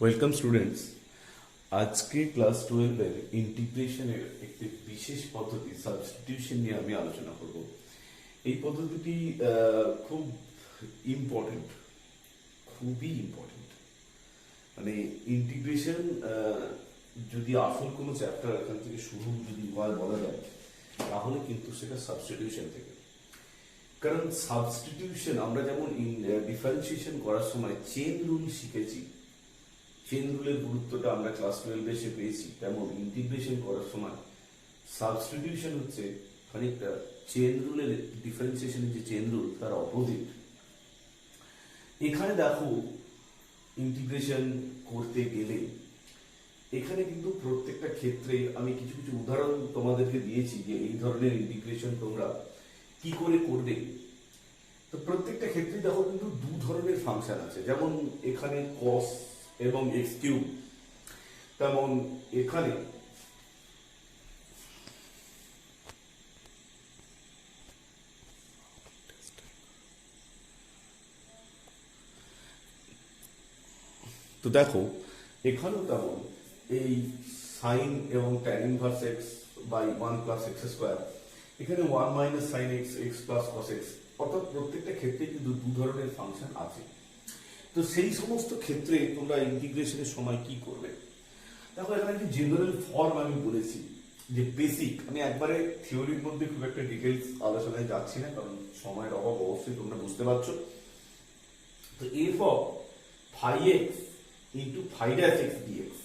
Welcome students. আজকে class 12-এর ইন্টিগ্রেশনের একটি বিশেষ পদ্ধতি সাবস্টিটিউশন নিয়ে আমি আলোচনা করব। এই পদ্ধতিটি খুব ইম্পর্টেন্ট, খুবই ইম্পর্টেন্ট। মানে ইন্টিগ্রেশন যদি আসল কোনো চ্যাপ্টার এখান থেকে শুরু যদি বলা যায়, তাহলে কিন্তু সেটা সাবস্টিটিউশন থেকে। কারণ সাবস্টিটিউশন আমরা যেমন ডিফারেন্সিয়েশন করার সময় চেন রুল শিখেছি, চেন রুলের গুরুত্বটা আমরা ক্লাস 12 এসে পেয়েছি, তেমন ইন্টিগ্রেশন করার সময় সাবস্টিটিউশন হচ্ছে খানিকটা চেন রুলের, ডিফারেন্সিয়েশনের যে চেন রুল তার অপোজিট। এখানে দেখো ইন্টিগ্রেশন করতে গেলে এখানে কিন্তু প্রত্যেকটা ক্ষেত্রে আমি কিছু কিছু উদাহরণ তোমাদেরকে দিয়েছি যে এই ধরনের ইন্টিগ্রেশন তোমরা কি করে করবে। তো প্রত্যেকটা ক্ষেত্রে দেখো কিন্তু দু ধরনের ফাংশন আছে, যেমন এখানে cos এবং এক্স কিউব, তেমন এখানে তো দেখো এখানেও তেমন এই সাইন এবং tan inverse x by 1 plus x square, এখানে 1 minus sine x, x plus cos x, অর্থাৎ প্রত্যেকটা ক্ষেত্রে কিন্তু দু ধরনের ফাংশন আছে। তো সেই সমস্ত ক্ষেত্রে তোমরা ইন্টিগ্রেশনের সময় কি করবে? দেখো এখানে একটি জেনারেল ফর্ম আমি বলেছি যে বেসিক, আমি একবারে থিওরির মধ্যে খুব একটা ডিটেলস আলোচনায় যাচ্ছি না, কারণ সময়ের অভাব অবশ্যই তোমরা বুঝতে পারছো। তো f of phi x into phi dash x dx,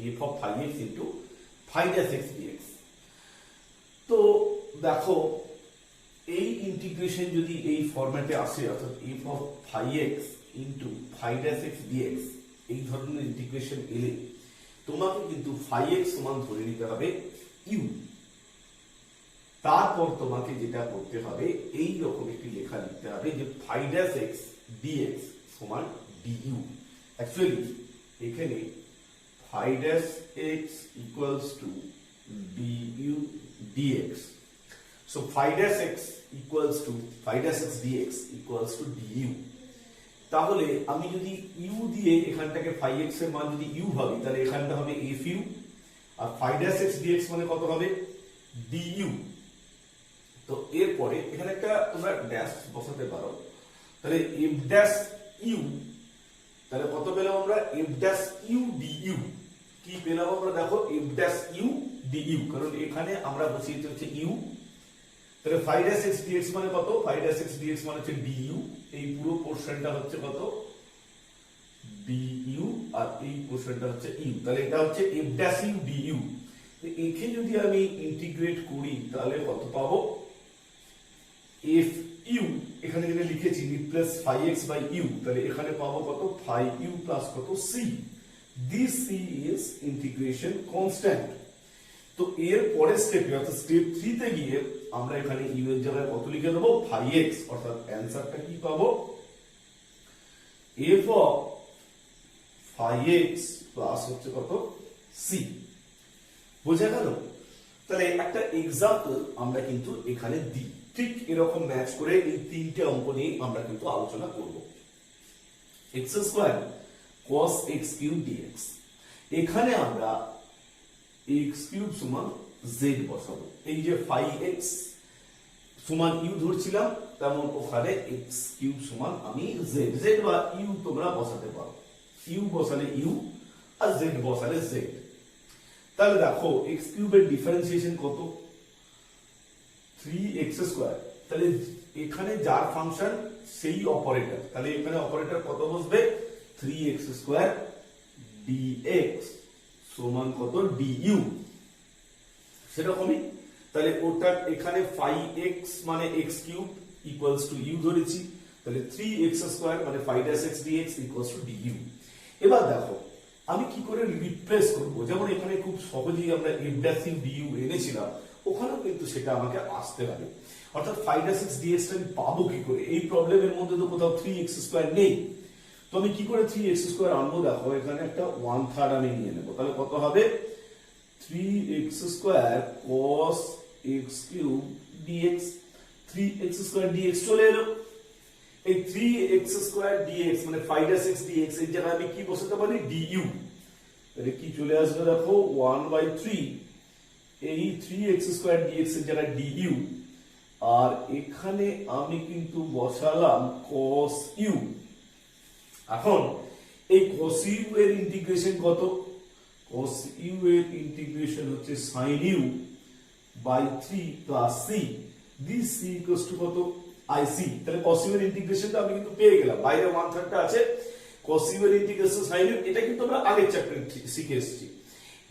f of phi x into phi dash x dx. তো দেখো এই ইন্টিগ্রেশন যদি এই ফরম্যাটে আসে, অর্থাৎ f of phi x into phi dash x dx, এই ধরনের ইন্টিগ্রেশন এলে তোমাকে কিন্তু ফাই এক্স সমান ধরে নিতে হবে ইউ। তারপর তোমাকে যেটা করতে হবে এই রকম একটি লেখা লিখতে হবে যে ফাই ড্যাশ এক্স ডিএক্স সমান ডিইউ। অ্যাকচুয়ালি এখানে phi dash x equals to du dx. So phi dash x equals to phi dash x dx equals to du. তাহলে আমি যদি ইউ দিয়ে এখানটাকে ফাই এক্স এর মান যদি ইউ ভাবি, তাহলে এখানটা হবে এফ ইউ, আর ফাই ড্যাশ এক্স ডিএক্স মানে কত হবে? ডিইউ। তো এরপরে এখানে একটা তোমরা ড্যাশ বসাতে পারো, তাহলে এফ ড্যাশ ইউ, তাহলে কত পেলাম আমরা? F dash u du. কি পেলাম আমরা? দেখো এফ ড্যাশ ইউ ডিইউ, কারণ এখানে আমরা বসিয়েছি হচ্ছে ইউ। তাহলে ফাই ড্যাশ এক্স ডিএক্স মানে কত? ফাই ড্যাশ এক্স ডিএক্স মানে হচ্ছে ডিইউ। এই পুরো পোরশনটা হচ্ছে কত? ডিইউ, আর এই পোরশনটা হচ্ছে ইউ। তাহলে এটা হচ্ছে এফ ড্যাশ ইউ ডিইউ। একে যদি আমি ইন্টিগ্রেট করি তাহলে কত পাবো? এফ ইউ, এখানে যেটা লিখেছি replace phi x by u, তাহলে এখানে পাবো কত? ফাই ইউ প্লাস কত? C. This c is integration constant. তো এর পরের স্টেপে, অর্থাৎ স্টেপ 3 তে গিয়ে আমরা এখানে ইউ এর জায়গায় কত লিখে দেবো? ফাই এক্স, অর্থাৎ অ্যান্সারটা কি পাবো? F of phi x plus হচ্ছে কত? সি। বোঝা গেল? তাহলে একটা এক্সাম্পল আমরা কিন্তু এখানে দিই, ঠিক এরকম ম্যাচ করে এই তিনটে অঙ্ক নিয়ে আমরা কিন্তু আলোচনা করব। X square cos x cube dx, এখানে আমরা এক্স কিউব সমান জেড বসাবো। এই যে ফাই এক্স সমান ইউ ধরছিলাম, তেমন ওখানে এক্স কিউব সমান আমি জেড, জেড বা ইউ তোমরা বসাতে পারো। ইউ বসালে ইউ আর জেড বসালে জেড। তাহলে দেখো এক্স কিউবের ডিফারেন্সিয়েশন কত? 3x square. তাহলে এখানে যার ফাংশন সেই অপারেটর, তাহলে এখানে অপারেটর কত বসবে? 3x স্কয়ার dx সমান কত? du। সেরকমই তাহলে ওটা এখানে 5x মানে x cube equals to u ধরেছি, তাহলে 3x স্কয়ার মানে 5-x dx equals two du। এবার দেখো আমি কি করে রিপ্লেস করব, যেমন এখানে খুব সহজেই আমরা f ড্যাশ ইউ du এনেছিলাম, ওখানেও কিন্তু সেটা আমাকে আসতে হবে। অর্থাৎ 5-x dx আমি পাবো কি করে? এই প্রবলেমের মধ্যে তো কোথাও 3x স্কয়ার নেই, তো আমি কি করে 3x স্কয়ার আনবো? দেখো এখানে একটা 1/3 আমি নিয়ে নেব, তাহলে কত হবে? 3x square cos x cube dx, 3x square dx চলে এলো। এই 3x স্কয়ার dx মানে 5x dx এর জায়গায় আমি কি বসাতে পারি du, তাহলে কি চলে আসবে দেখো 1/3 এই 3x স্কয়ার dx এর জায়গায় du, আর এখানে আমি কিন্তু বসালাম cos u। এখন এই cos u এর ইন্টিগ্রেশন কত? cos u এর ইন্টিগ্রেশন হচ্ছে sin u by 3 plus c, this c equals to কত ic। তাহলে cos u এর ইন্টিগ্রেশনটা আমি কিন্তু পেয়ে গেলাম, বাইরে 1/3 টা আছে। cos u এর ইন্টিগ্রেশন sin u, এটা কিন্তু আমরা আগের চ্যাপ্টারে শিখে এসেছি।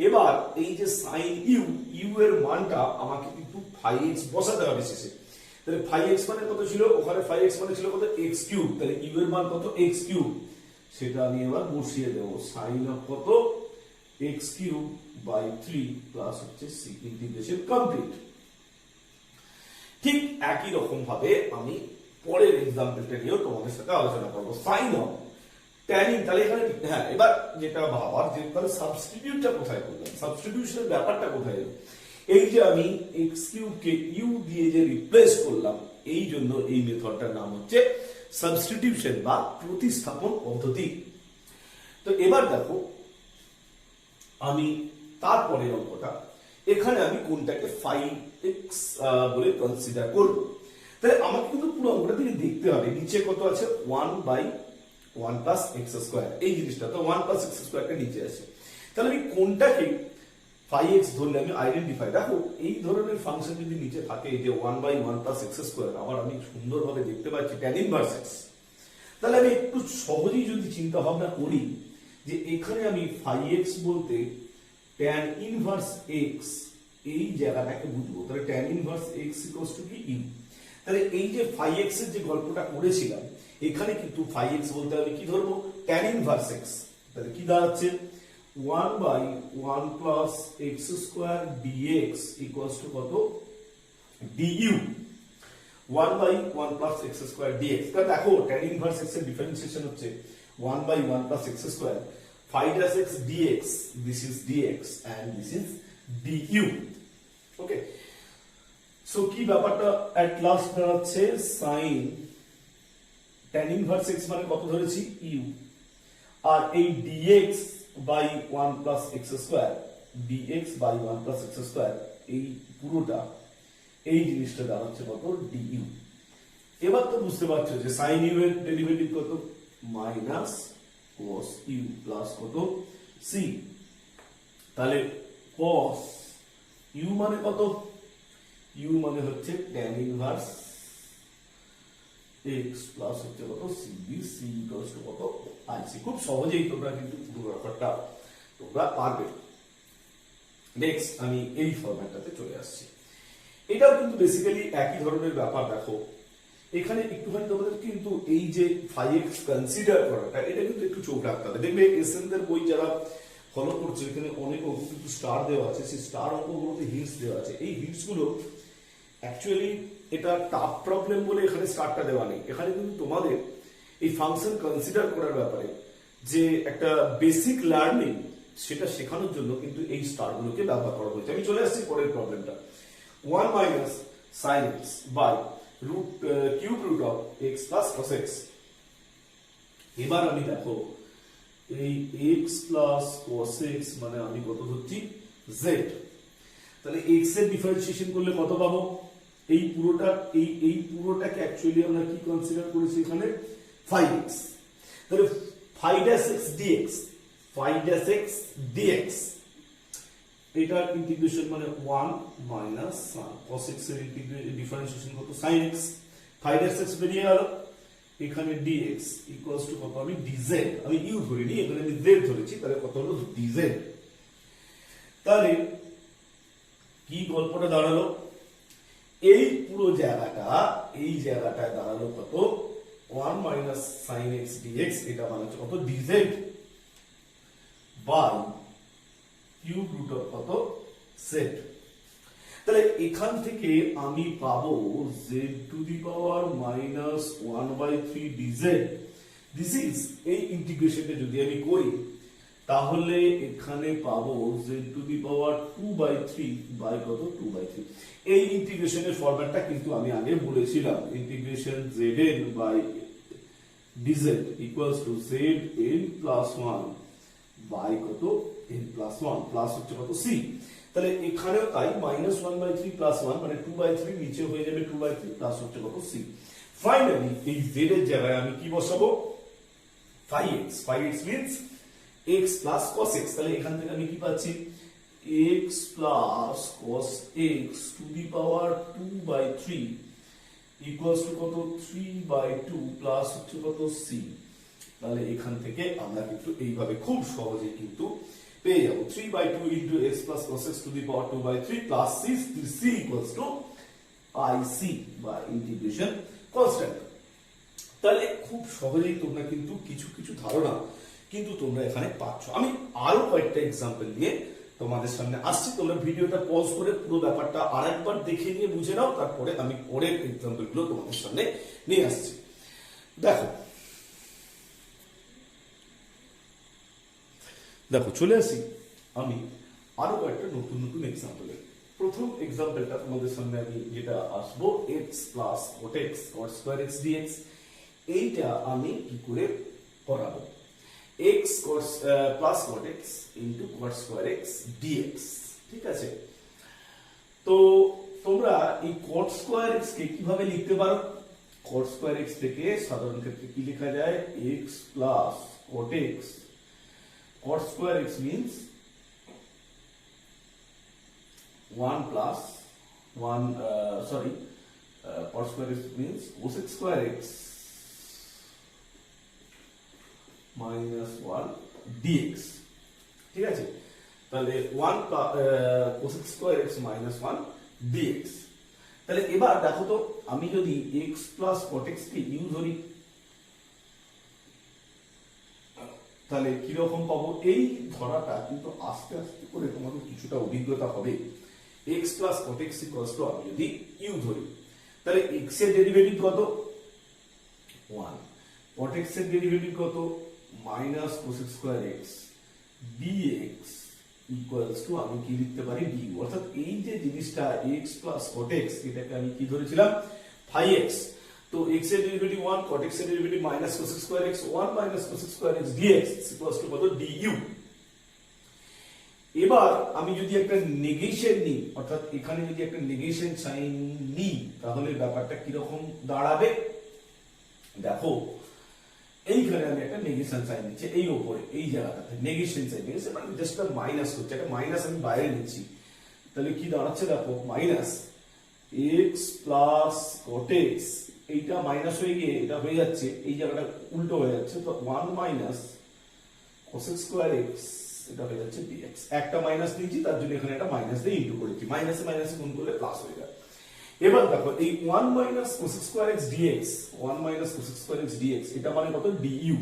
এবার এই যে sin u, u এর মানটা আমাকে কিন্তু 5x বসাতে হবে শেষে। তাহলে 5x মানে কত ছিল? ওখানে 5x মানে ছিল কত x কিউব, তাহলে u এর মান কত x কিউব, সেটা আমি এবার বসিয়ে দেব sin অফ কত x কিউব বাই 3 প্লাস হচ্ছে c, ইন্টিগ্রেশন কমপ্লিট। ঠিক একই রকম ভাবে আমি পরের एग्जांपलটা নিয়েও তোমাদের সাথে আলোচনা করব। sin অফ tan in, তাহলে এখানে হ্যাঁ এবার যেটা ভাবার যে তাহলে সাবস্টিটিউটটা কোথায় করলাম, সাবস্টিটিউশনের ব্যাপারটা কোথায় এলো? এই যে আমি x কিউব কে u দিয়ে যে রিপ্লেস করলাম, এই জন্য এই মেথডটার নাম হচ্ছে সাবস্টিটিউশন বা প্রতিস্থাপন পদ্ধতি। তো এবার দেখো আমি তারপরের অঙ্কটা, এখানে আমি কোনটাকে 5x বলে কনসিডার করব। তাহলে আমাকে কিন্তু পুরো অঙ্কটা থেকে দেখতে হবে নিচে কত আছে 1/1 প্লাস এক্স স্কোয়ার, এই জিনিসটা তো 1 প্লাস এক্স স্কোয়ারটা নিচে আছে। তাহলে আমি কোনটাকে 5x ধরলে আমি আইডেন্টিফাই, দেখো এই ধরনের ফাংশন যদি নিচে থাকে যে 1/1 প্লাস এক্স স্কোয়ার, আবার আমি সুন্দরভাবে দেখতে পাচ্ছি tan ইনভার্স x, তাহলে আমি একটু সহজেই যদি চিন্তা ভাবনা করি যে এখানে আমি 5x বলতে tan ইনভার্স x এই জায়গাটাকে বুঝবো, তাহলে tan inverse x equals to কি u। তাহলে এই যে 5x এর যে গল্পটা করেছিলাম, এখানে কিন্তু 5x বলতে আমি কি ধরবো tan ইনভার্স x, তাহলে কি দাঁড়াচ্ছে 1/1 plus x square dx equals to কত du, 1/1 plus x square dx। কারণ দেখো tan ইনভার্স x এর ডিফারেন্সিয়েশন হচ্ছে 1/1 plus x square 5x dx, this is dx and this is du। Okay, so কি ব্যাপারটা এট লাস্ট দাঁড়াচ্ছে sin tan inverse x মানে কত ধরেছি u, আর এই dx by 1 plus x square, dx by 1 plus x square, এই পুরোটা এই জিনিসটা দাঁড়াচ্ছে কত du। এবার তো বুঝতে পারছো যে sin u এর ডেরিভেটিভ কত মাইনাস cos u প্লাস কত c, তাহলে cos u মানে কত, u মানে হচ্ছে tan ইনভার্স x প্লাস হচ্ছে কত c, c ইকুয়ালস টু কত ic। খুব সহজেই তোমরা কিন্তু পুরো ব্যাপারটা তোমরা পারবে। নেক্সট আমি এই ফরম্যাটটাতে চলে আসছি, এটাও কিন্তু বেসিক্যালি একই ধরনের ব্যাপার। দেখো এখানে একটুখানি তোমাদের কিন্তু এই যে 5x কনসিডার করাটা, এটা কিন্তু একটু চোখ রাখতে হবে। দেখবে এসএন দের বই যারা ফলো করছে, এখানে অনেক অঙ্ক কিন্তু স্টার দেওয়া আছে, সেই স্টার অঙ্কগুলোতে হিন্টস দেওয়া আছে। এই হিন্টস গুলো অ্যাকচুয়ালি এটা টাফ প্রবলেম বলে এখানে স্টারটা দেওয়া নেই, এখানে কিন্তু তোমাদের এই ফাংশন কনসিডার করার ব্যাপারে যে একটা বেসিক লার্নিং, সেটা শেখানোর জন্য কিন্তু এই স্টার গুলোকে ব্যবহার করা হয়েছে। আমি চলে আসছি পরের প্রবলেমটা, 1 minus sine x by cube root of x plus cos x. এবার আমি দেখো এই এক্স প্লাস কস এক্স মানে আমি কত ধরছি জেড, তাহলে এক্স এর ডিফারেন্সিয়েশন করলে কত পাবো, এই পুরোটা এই পুরোটাকে অ্যাকচুয়ালি আমরা কি কনসিডার করেছি এখানে 5x, তাহলে 5x dx, 5x dx এটার ইন্টিগ্রেশন মানে 1 মাইনাস cos x এর ডিফারেন্সিয়েশন কত sin x, 5x বেরিয়ে গেল, এখানে dx ইকুয়ালস টু কত আমি dz, আমি u ধরিনি, এখানে আমি z ধরেছি, তাহলে কত হলো dz। তাহলে কি গল্পটা দাঁড়ালো, এই পুরো জায়গাটা এই জায়গাটায় দাঁড়ালো কত 1 মাইনাস sin x dx, এটা মানে হচ্ছে কত dz by cube root of কত z। তাহলে এখান থেকে আমি পাবো z to the power minus 1/3 dz, this is এই ইন্টিগ্রেশনটা যদি আমি করি তাহলে এখানে পাবো z to the power 2/3 by কত 2/3। এই ইন্টিগ্রেশনের ফরম্যাটটা কিন্তু আমি আগে বলেছিলাম, integration zn by dz equals to zn plus 1 by কত n প্লাস 1 প্লাস হচ্ছে কত c। তাহলে এখানেও তাই -1/3 প্লাস 1 মানে 2/3 নিচে হয়ে যাবে 2/3 প্লাস হচ্ছে কত c। ফাইনালি এই z এর জায়গায় আমি কি বসাবো phi x means x plus cos x। তাহলে এখান থেকে আমি কি পাচ্ছি x plus cos x to the power 2/3 equals to কত 3/2 প্লাস হচ্ছে কত c। তাহলে এখান থেকে আমরা কিন্তু এইভাবে খুব সহজে কিন্তু পেয়ে যাব 3/2 into x plus cos x to the power 2/3 plus c equals to ic বা ইন্টিগ্রেশন কনস্ট্যান্ট। তাহলে খুব সহজেই তোমরা কিন্তু কিছু কিছু ধারণা কিন্তু তোমরা এখানে পাচ্ছ। আমি আরো কয়েকটা এক্সাম্পল নিয়ে তোমাদের সামনে আসছি, তোমরা ভিডিওটা পজ করে পুরো ব্যাপারটা আরেকবার দেখে নিয়ে বুঝে নাও, তারপরে আমি পরের এক্সাম্পল গুলো তোমাদের সামনে নিয়ে আসছি। দেখো চলে আসি আমি আরো কয়েকটা নতুন নতুন এক্সাম্পলে। প্রথম এক্সাম্পলটা তোমাদের সামনে আমি যেটা আসবো x plus cot x cot square x dx, এইটা আমি কি করে করাবো x plus cot x into cot square x dx। ঠিক আছে, তো তোমরা এই cot স্কয়ার x কে কিভাবে লিখতে পারো? cot স্কয়ার x থেকে সাধারণ ক্ষেত্রে কি লেখা যায় x plus cot x। cot square x means 1 plus 1 cot square x means cos x square x minus 1 dx। ঠিক আছে, তাহলে 1 cos x square x minus 1 dx। তাহলে এবার দেখো তো আমি যদি x plus cot x কে u ধরি তাহলে কি রকম পাবো? এই ধরাটা কিন্তু আস্তে আস্তে করে তোমাদের কিছুটা অভিজ্ঞতা হবে। x plus cot x equals to আমি যদি u ধরি তাহলে x এর ডেরিভেটিভ কত 1, cot x এর ডেরিভেটিভ কত minus cos x square x dx equals to আমি কি লিখতে পারি du। অর্থাৎ এই যে জিনিসটা x plus cot x এটাকে আমি কি ধরেছিলাম phi x। তো x এর ডেরিভেটিভ 1, cot x এর derivative minus cos x square x 1 minus cos x square x dx equals to কত du। এবার আমি যদি একটা নেগেশন নিই, অর্থাৎ এখানে যদি একটা নেগেশন সাইন নিই তাহলে ব্যাপারটা কি রকম দাঁড়াবে? দেখো এইখানে আমি একটা নেগেশন সাইন নিচ্ছি, এই উপরে এই জায়গাটাতে নেগেশন সাইন নিয়েছে, মানে জাস্ট মাইনাস করছে, একটা মাইনাস আমি বাইরে নিচ্ছি। তাহলে কি দাঁড়াচ্ছে দেখো minus x plus cot x, এইটা মাইনাস হয়ে গিয়ে এটা হয়ে যাচ্ছে এই জায়গাটা উল্টো হয়ে যাচ্ছে, তো 1 minus cos x square x এটা হয়ে যাচ্ছে dx। একটা মাইনাস নিয়েছি তার জন্য এখানে একটা মাইনাস দিয়ে ইনটু করেছি, মাইনাসে মাইনাসে গুণ করলে প্লাস হয়ে যায়। এবার দেখো এই 1 minus cos x square x dx 1 minus cos x square x dx এটা মানে কত du।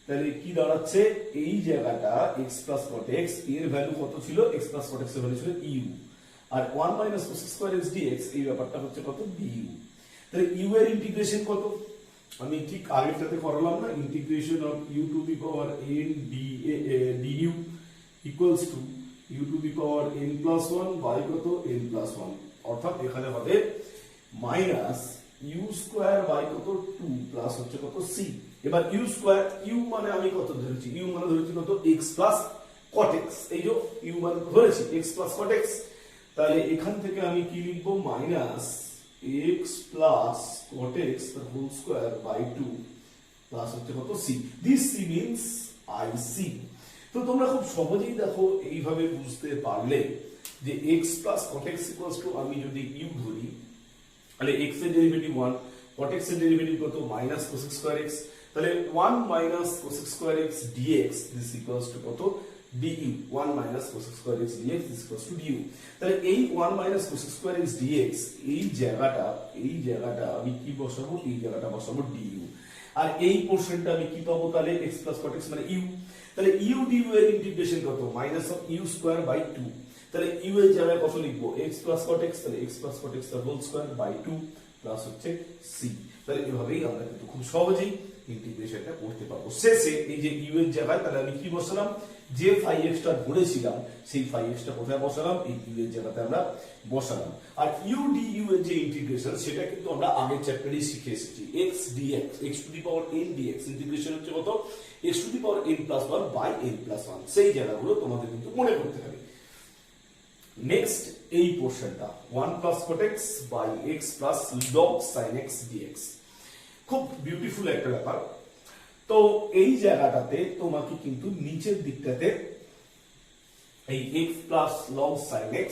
তাহলে কি দাঁড়াচ্ছে এই জায়গাটা x plus cot x এর ভ্যালু কত ছিল? x plus cot x এর ভ্যালু ছিল u, আর 1 minus cos x square x dx এই ব্যাপারটা হচ্ছে কত du। তাহলে u এর ইন্টিগ্রেশন কত? আমি ঠিক আগেরটাতে করালাম না, integration of u to the power n du equals to u to the power n plus 1 by কত n প্লাস 1, অর্থাৎ এখানে হবে মাইনাস u স্কয়ার বাই কত 2 প্লাস হচ্ছে কত c। এবার u স্কয়ার u মানে আমি কত ধরেছি? u মানে ধরেছি কত x প্লাস cot x, এই যে u মানে ধরেছি x প্লাস cot x। তাহলে এখান থেকে আমি কি লিখবো minus x plus cot x the whole square by 2 plus হচ্ছে কত c। this c means ic। তো তোমরা খুব সহজেই দেখো এইভাবে বুঝতে পারলে যে x plus cot x equals to আমি যদি u ধরি তাহলে x এর ডেরিভেটিভ 1, cot x এর ডেরিভেটিভ কত minus cos x square x, তাহলে 1 minus cos x square x dx this equals to কত du। 1 minus cos x square x dx this equals to du। তাহলে এই 1 minus cos x square x dx এই জায়গাটা আমি কি বসাবো? এই জায়গাটা বসাবো du, আর এই পোরশনটা আমি কি পাবো? তাহলে x plus cot x মানে u। তাহলে u du এর ইন্টিগ্রেশন কত? Minus of u square by 2। তাহলে u এর জায়গায় কত লিখবো? x plus cot x, তাহলে x plus cot x the whole square by 2 plus হচ্ছে সি। তাহলে এভাবেই আমরা কিন্তু খুব সহজেই ইন্টিগ্রেশনটা করতে পারবো। শেষে এই যে ইউ এর জায়গায় তাহলে আমি কি বসালাম, যে ফাই এক্সটা ধরেছিলাম সেই ফাই এক্সটা কোথায় বসালাম, এই ইউ এর জায়গাতে আমরা বসালাম। আর ইউ ডি ইউ এর যে ইন্টিগ্রেশন সেটা কিন্তু আমরা আগের চ্যাপ্টারেই শিখে এসেছি। X dx, x to the power n dx integration হচ্ছে কত, x to the power n plus one by n plus one. সেই জায়গাগুলো তোমাদের কিন্তু মনে করতে হবে। নেক্সট এই পোর্শনটা 1 plus cot x by x plus log sin x dx, খুব বিউটিফুল একটা ব্যাপার। তো এই জায়গাটাতে তোমাকে কিন্তু নিচের দিকটাতে এই x plus log sin x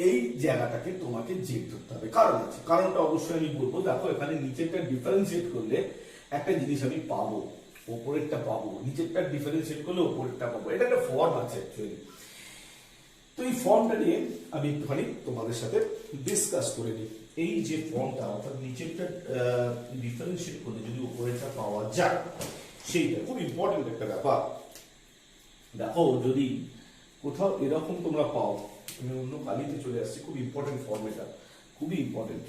এই জায়গাটাকে তোমাকে জেড ধরতে হবে। কারণ আছে, কারণটা অবশ্যই আমি বলবো। দেখো এখানে নিচেরটা ডিফারেন্সিয়েট করলে একটা জিনিস আমি পাবো, ওপরেরটা পাবো, নিচেরটা ডিফারেন্সিয়েট করলে ওপরেরটা পাবো। এটা একটা ফর্ম আছে অ্যাকচুয়ালি। তো এই ফর্মটা নিয়ে আমি একটুখানি তোমাদের সাথে ডিসকাস করে নিই। এই যে ফর্মটা, অর্থাৎ নিচেরটা ডিফারেন্সিয়েট করলে যদি উপরেরটা পাওয়া যায়, সেইটা খুব ইম্পর্টেন্ট একটা ব্যাপার। দেখো যদি কোথাও এরকম তোমরা পাও, আমি অন্য কালিতে চলে আসছি, খুব ইম্পর্টেন্ট ফর্ম, এটা খুবই ইম্পর্টেন্ট,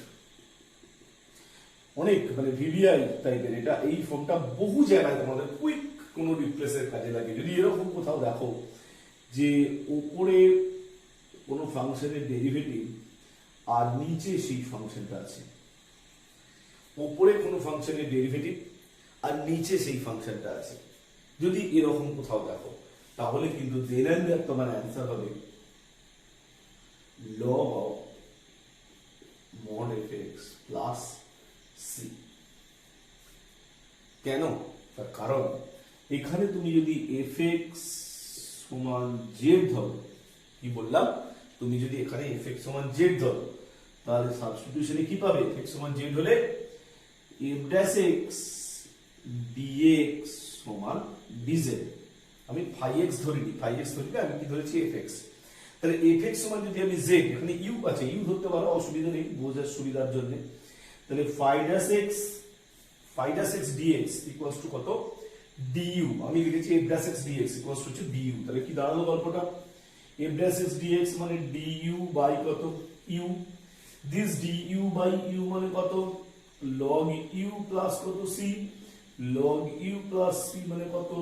অনেক মানে ভিভিআই টাইপের এটা। এই ফর্মটা বহু জায়গায় তোমাদের কুইক কোনো রিপ্লেসের কাজে লাগে। যদি এরকম কোথাও দেখো যে উপরে কোনো ফাংশনের ডেরিভেটিভ আর নিচে সেই ফাংশনটা আছে, উপরে কোনো ফাংশনের ডেরিভেটিভ আর নিচে সেই ফাংশনটা আছে, যদি এরকম কোথাও দেখো, তাহলে কিন্তু দেন এন্ড দেয়ার তোমার অ্যান্সার হবে log of mod fx plus c. কেন? তার কারণ এখানে তুমি যদি fx সমান জেড ধরো, কি বললাম, তুমি যদি এখানে fx সমান জেড ধরো, তাহলে সাবস্টিটিউশনে কি পাবে, fx সমান জেড হলে f dash x dx সমান dz। আমি phi x ধরিনি, phi x ধরিনি, আমি কি ধরেছি fx। তাহলে fx সমান যদি আমি z, এখানে u আছে, u ধরতে পারো, অসুবিধা নেই বোঝার সুবিধার জন্য। তাহলে phi dash x dx equals to কত, du। আমি লিখেছি f dash x dx equals two du। তাহলে কি দাঁড়ালো গল্পটা, f dash x dx মানে du বাই কত u, this du by u মানে কত log u প্লাস কত c, log u plus c মানে কত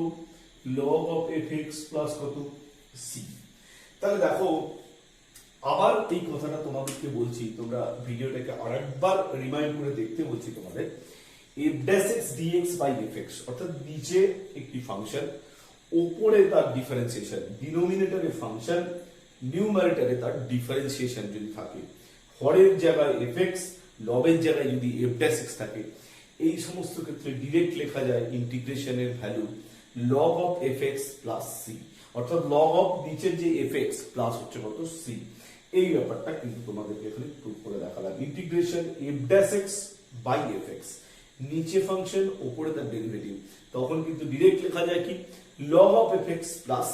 log of fx প্লাস কত c। তাহলে দেখো আবার এই কথাটা তোমাদেরকে বলছি, তোমরা ভিডিওটাকে আরেকবার রিমাইন্ড করে দেখতে বলছি তোমাদের। f dash x dx by fx, অর্থাৎ নিচে একটি ফাংশন, উপরে তার ডিফারেন্সিয়েশন, ডিনোমিনেটরে ফাংশন, নিউমারেটরে তার ডিফারেন্সিয়েশন যদি থাকে, হরের জায়গায় fx, লবের জায়গায় যদি f dash x থাকে, এই সমস্ত ক্ষেত্রে ডিরেক্ট লেখা যায় ইন্টিগ্রেশনের value log of fx plus c, অর্থাৎ log of নিচের যে fx প্লাস হচ্ছে কত c। এই ব্যাপারটা কিন্তু তোমাদেরকে এখানে প্রুফ করে দেখালাম। Integration f dash x by fx, নিচে ফাংশন, উপরে তার ডেরিভেটিভ, তখন কিন্তু ডিরেক্ট লেখা যায় কি log of fx plus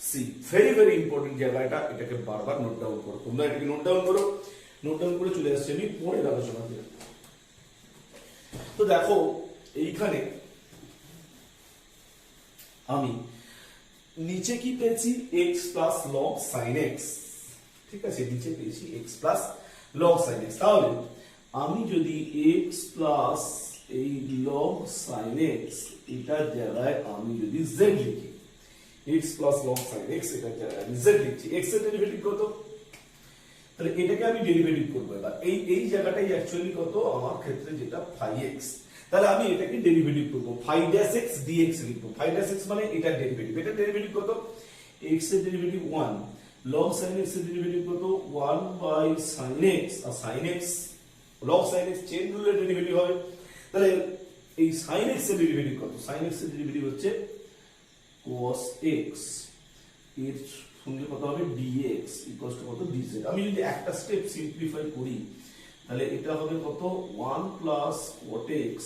c। Very very important জায়গাটা, এটাকে বারবার নোট ডাউন করো, তোমরা এটাকে নোট ডাউন করো। নোট ডাউন করে চলে আসছে আমি পরের আলোচনাতে। তো দেখো এইখানে আমি নিচে কি পেয়েছি, x plus log sin x, ঠিক আছে, নিচে পেয়েছি x plus log sin x। তাহলে আমি যদি x প্লাস এই log sin x এটার জায়গায় আমি যদি z লিখি, x plus log sin x এটার জায়গায় আমি z লিখছি, x এর ডেরিভেটিভ কত, তাহলে এটাকে আমি ডেরিভেটিভ করব। এবার এই জায়গাটাই অ্যাকচুয়ালি কত আমার ক্ষেত্রে যেটা phi x, তাহলে আমি এটাকে ডেরিভেটিভ করব, phi dash x dx লিখব। phi dash x মানে এটার ডেরিভেটিভ, এটার ডেরিভেটিভ কত, x এর ডেরিভেটিভ 1, log sin x এর ডেরিভেটিভ কত 1 বাই sin x, আর sin x log sin x chain রুলের ডেরিভেটিভ হবে। তাহলে এই sin x এর ডেরিভেটিভ কত, sin x এর ডেরিভেটিভ হচ্ছে cos x, এর সঙ্গে কত হবে dx ইকুয়ালস টু কত dz। আমি যদি একটা স্টেপ সিম্পলিফাই করি, তাহলে এটা হবে কত 1 প্লাস cot x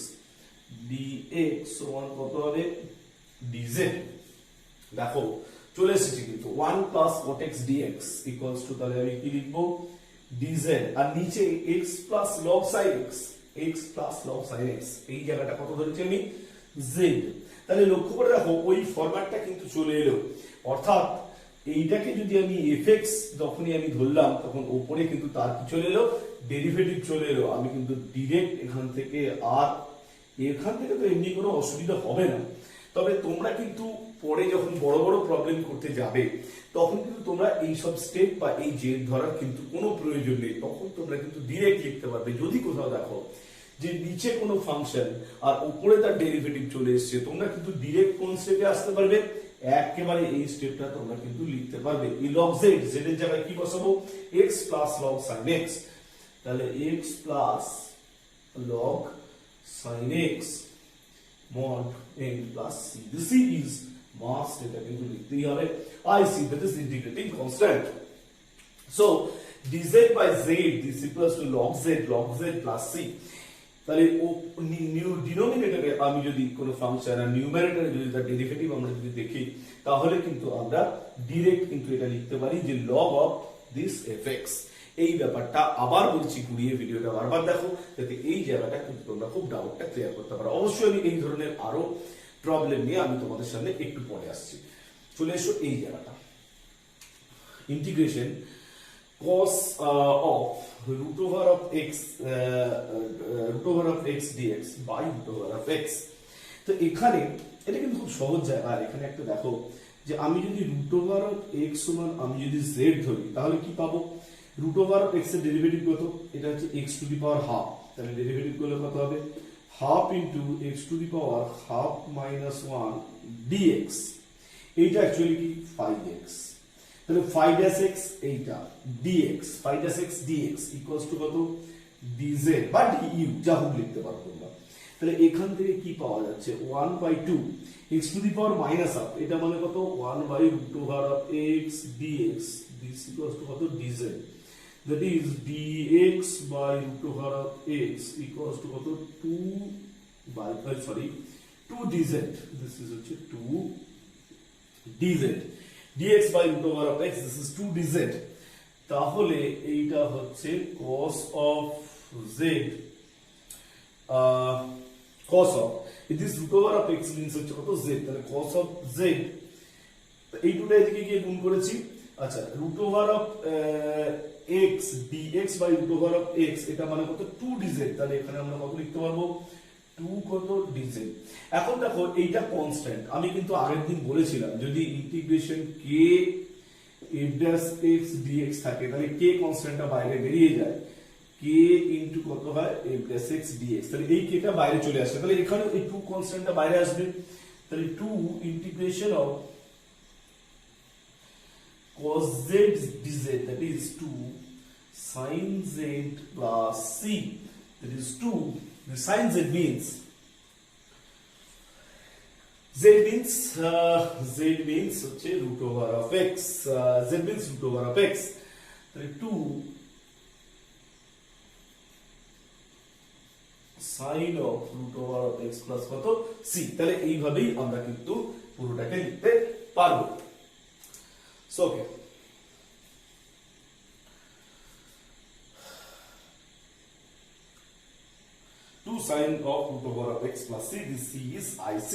dx সমান কত হবে dz। দেখো চলে এসেছে কিন্তু 1 plus cot x dx equals two, তাহলে আমি কি লিখবো dz, আর নিচে x plus log sin x, x plus log sin x, এই জায়গাটা কত ধরেছি আমি z। তাহলে লক্ষ্য করে দেখো ওই ফরম্যাটটা কিন্তু চলে এলো, অর্থাৎ এইটাকে যদি আমি এফএক্স যখনই আমি ধরলাম তখন ওপরে কিন্তু তার কি চলে এলো, ডেরিভেটিভ চলে এলো। আমি কিন্তু ডিরেক্ট এখান থেকে আর এখান থেকে তো এমনি কোনো অসুবিধা হবে না। তবে তোমরা কিন্তু পরে যখন বড় বড় প্রবলেম করতে যাবে তখন কিন্তু তোমরা এই সব স্টেপ বা এই জেড ধরার কিন্তু কোনো প্রয়োজন নেই। তখন তোমরা কিন্তু ডিরেক্ট লিখতে পারবে। যদি কোথাও দেখো যে নিচে কোনো ফাংশন আর উপরে তার ডেরিভেটিভ চলে এসছে, তোমরা কিন্তু ডিরেক্ট কোন স্টেপে আসতে পারবে, একেবারে এই স্টেপটা তোমরা কিন্তু লিখতে পারবে। এই log z, z এর জায়গায় কি বসাবো, x plus log sin x। তাহলে x plus log sin x mod n plus c, the c is mass, এটা কিন্তু লিখতেই হবে। I c, that is integrating constant, so dz by z, this equals to log z plus c। তাহলে new ডিনোমিনেটরে আমি যদি কোনো function আর নিউমারেটরে যদি তার ডেরিভেটিভ আমরা যদি দেখি তাহলে কিন্তু আমরা ডিরেক্ট কিন্তু এটা লিখতে পারি যে log of this fx। এই ব্যাপারটা আবার বলছি, ঘুরিয়ে ভিডিওটা বারবার দেখো যাতে এই জায়গাটা কিন্তু তোমরা খুব ডাউটটা ক্লিয়ার করতে পারো। অবশ্যই আমি এই ধরনের আরো প্রবলেম নিয়ে আমি তোমাদের সামনে একটু পরে আসছি। চলে এসো এই জায়গাটা, integration cos of root over of x dx by root over of x। তো এখানে এটা কিন্তু খুব সহজ জায়গা। আর এখানে একটা দেখো যে আমি যদি root over of x সমান আমি যদি z ধরি তাহলে কি পাবো, root over of x এর ডেরিভেটিভ কত, এটা হচ্ছে x to the power half. তাহলে ডেরিভেটিভ করলে কত হবে, half into x to the power half minus 1 dx। এইটা অ্যাকচুয়ালি কি 5x। তাহলে 5x এইটা dx, 5x dx equals to কত, dz বা du, যা হোক লিখতে পারো তোমরা। তাহলে এখান থেকে কি পাওয়া যাচ্ছে 1/2 x to the power minus half, এটা মানে কত 1/√x dx, this equals to কত dz, that is dx by √x equals to কত 2 dz, this is হচ্ছে 2 dz, dx by √x, this is 2 dz। তাহলে এইটা হচ্ছে cos of z, cos of this √x means হচ্ছে কত z, তাহলে cos of z, এই দুটো এদিকে গিয়ে গুণ করেছি। আচ্ছা, √x dx by √x, এটা মানে কত 2 dz। তাহলে এখানে আমরা কত লিখতে পারবো, 2 কত dz। এখন দেখো এইটা কনস্ট্যান্ট, আমি কিন্তু আগের দিন বলেছিলাম যদি integration k f' x dx থাকে তাহলে k কনস্ট্যান্টটা বাইরে বেরিয়ে যায়, k ইনটু কত হয় f' x dx। তাহলে এই k টা বাইরে চলে আসে, তাহলে এখানে এই 2 কনস্ট্যান্টটা বাইরে আসবে। তাহলে 2 integration of cos z dz, that is 2 sin z plus c, that is 2, the sin z means হচ্ছে root over of x, z means root over of x, তাহলে 2 sin of root over of x plus কত c। তাহলে এইভাবেই আমরা কিন্তু পুরোটাকে লিখতে পারবো। So okay, 2 sin of root over of x plus c, this c is ic।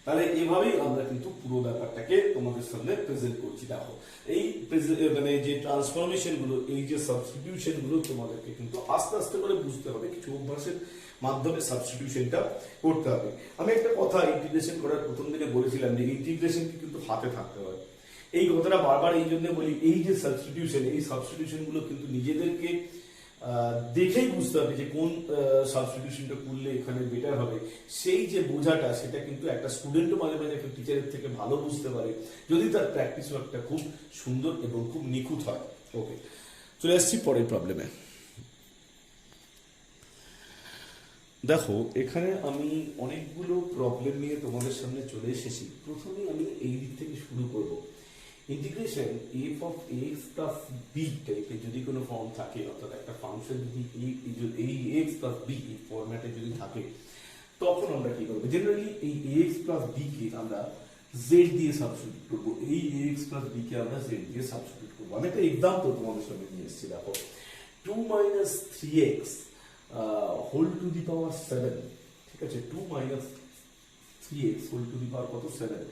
তাহলে এইভাবেই আমরা কিন্তু পুরো ব্যাপারটাকে তোমাদের সামনে প্রেজেন্ট করছি। দেখো এই মানে যে ট্রান্সফরমেশন গুলো, এই যে সাবস্টিটিউশন গুলো তোমাদেরকে কিন্তু আস্তে আস্তে করে বুঝতে হবে, কিছু অভ্যাসের মাধ্যমে সাবস্টিটিউশনটা করতে হবে। আমি একটা কথা ইন্টিগ্রেশন করার প্রথম দিনে বলেছিলাম যে ইন্টিগ্রেশনকে কিন্তু হাতে থাকতে হয়। এই কথাটা বারবার এই জন্য বলি, এই যে সাবস্টিটিউশন, এই সাবস্টিটিউশন গুলো কিন্তু নিজেদেরকে দেখেই বুঝতে হবে যে কোন সাবস্টিটিউশনটা করলে এখানে বেটার হবে। সেই যে বোঝাটা সেটা কিন্তু একটা স্টুডেন্টও মাঝে মাঝে একটা টিচারের থেকে ভালো বুঝতে পারে যদি তার প্র্যাকটিস ওয়ার্কটা খুব সুন্দর এবং খুব নিখুঁত হয়। ওকে, চলে আসছি পরের প্রবলেমে। দেখো এখানে আমি অনেকগুলো প্রবলেম নিয়ে তোমাদের সামনে চলে এসেছি। প্রথমে আমি এই দিক থেকে শুরু করব। Integration f of x plus b টাইপের যদি কোনো ফর্ম থাকে, অর্থাৎ একটা ফাংশন যদি এই x plus b এই ফরম্যাটে যদি থাকে তখন আমরা কি করব, জেনারেলি এই x plus b কে আমরা z দিয়ে সাবস্টিটিউট করব। এই x plus b কে আমরা z দিয়ে সাবস্টিটিউট করব। আমি একটা एग्जांपल তোমাদের সামনে নিয়ে এসেছি। দেখো 2 - 3x whole to the power 7, ঠিক আছে, 2 - 3x হোল টু দি পাওয়ার কত 7।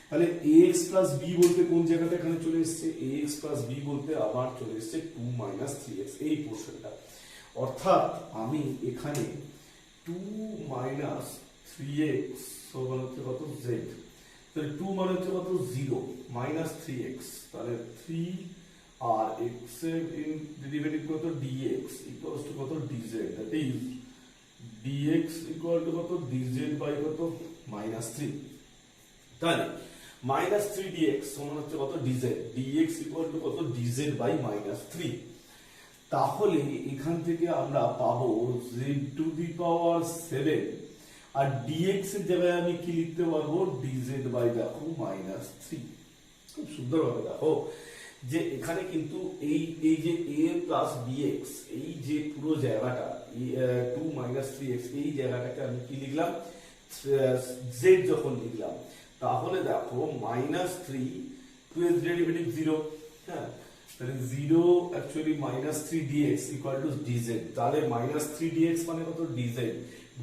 তাহলে ax প্লাস b বলতে কোন জায়গাটা এখানে চলে এসেছে, ax প্লাস b বলতে আবার চলে এসেছে 2 মাইনাস 3x এই পোর্শনটা। অর্থাৎ আমি এখানে 2 মাইনাস 3x সমান হচ্ছে কত z, তাহলে 2 মানে হচ্ছে কত 0 মাইনাস 3x, তাহলে 3 আর x এর ডেরিভেটিভ কত dx ইকুয়ালস টু কত dz, that is dx equal to কত dz বাই কত মাইনাস 3। তাহলে মাইনাস 3 dx সমান হচ্ছে কত dz, dx ইকুয়াল টু কত dz বাই মাইনাস 3। তাহলে এখান থেকে আমরা পাবো z টু দি পাওয়ার 7 আর dx এর জায়গায় আমি কি লিখতে পারবো dz বাই দেখো মাইনাস 3। খুব সুন্দরভাবে দেখো যে এখানে কিন্তু এই যে a প্লাস bx এই যে পুরো জায়গাটা 2 মাইনাস 3x এই জায়গাটাকে আমি কি লিখলাম z যখন লিখলাম, তাহলে দেখো মাইনাস 3 2 এর ডেরিভেটিভ 0, হ্যাঁ তাহলে 0 actually minus 3 dx equal two dz, তাহলে মাইনাস 3 dx মানে কত dz,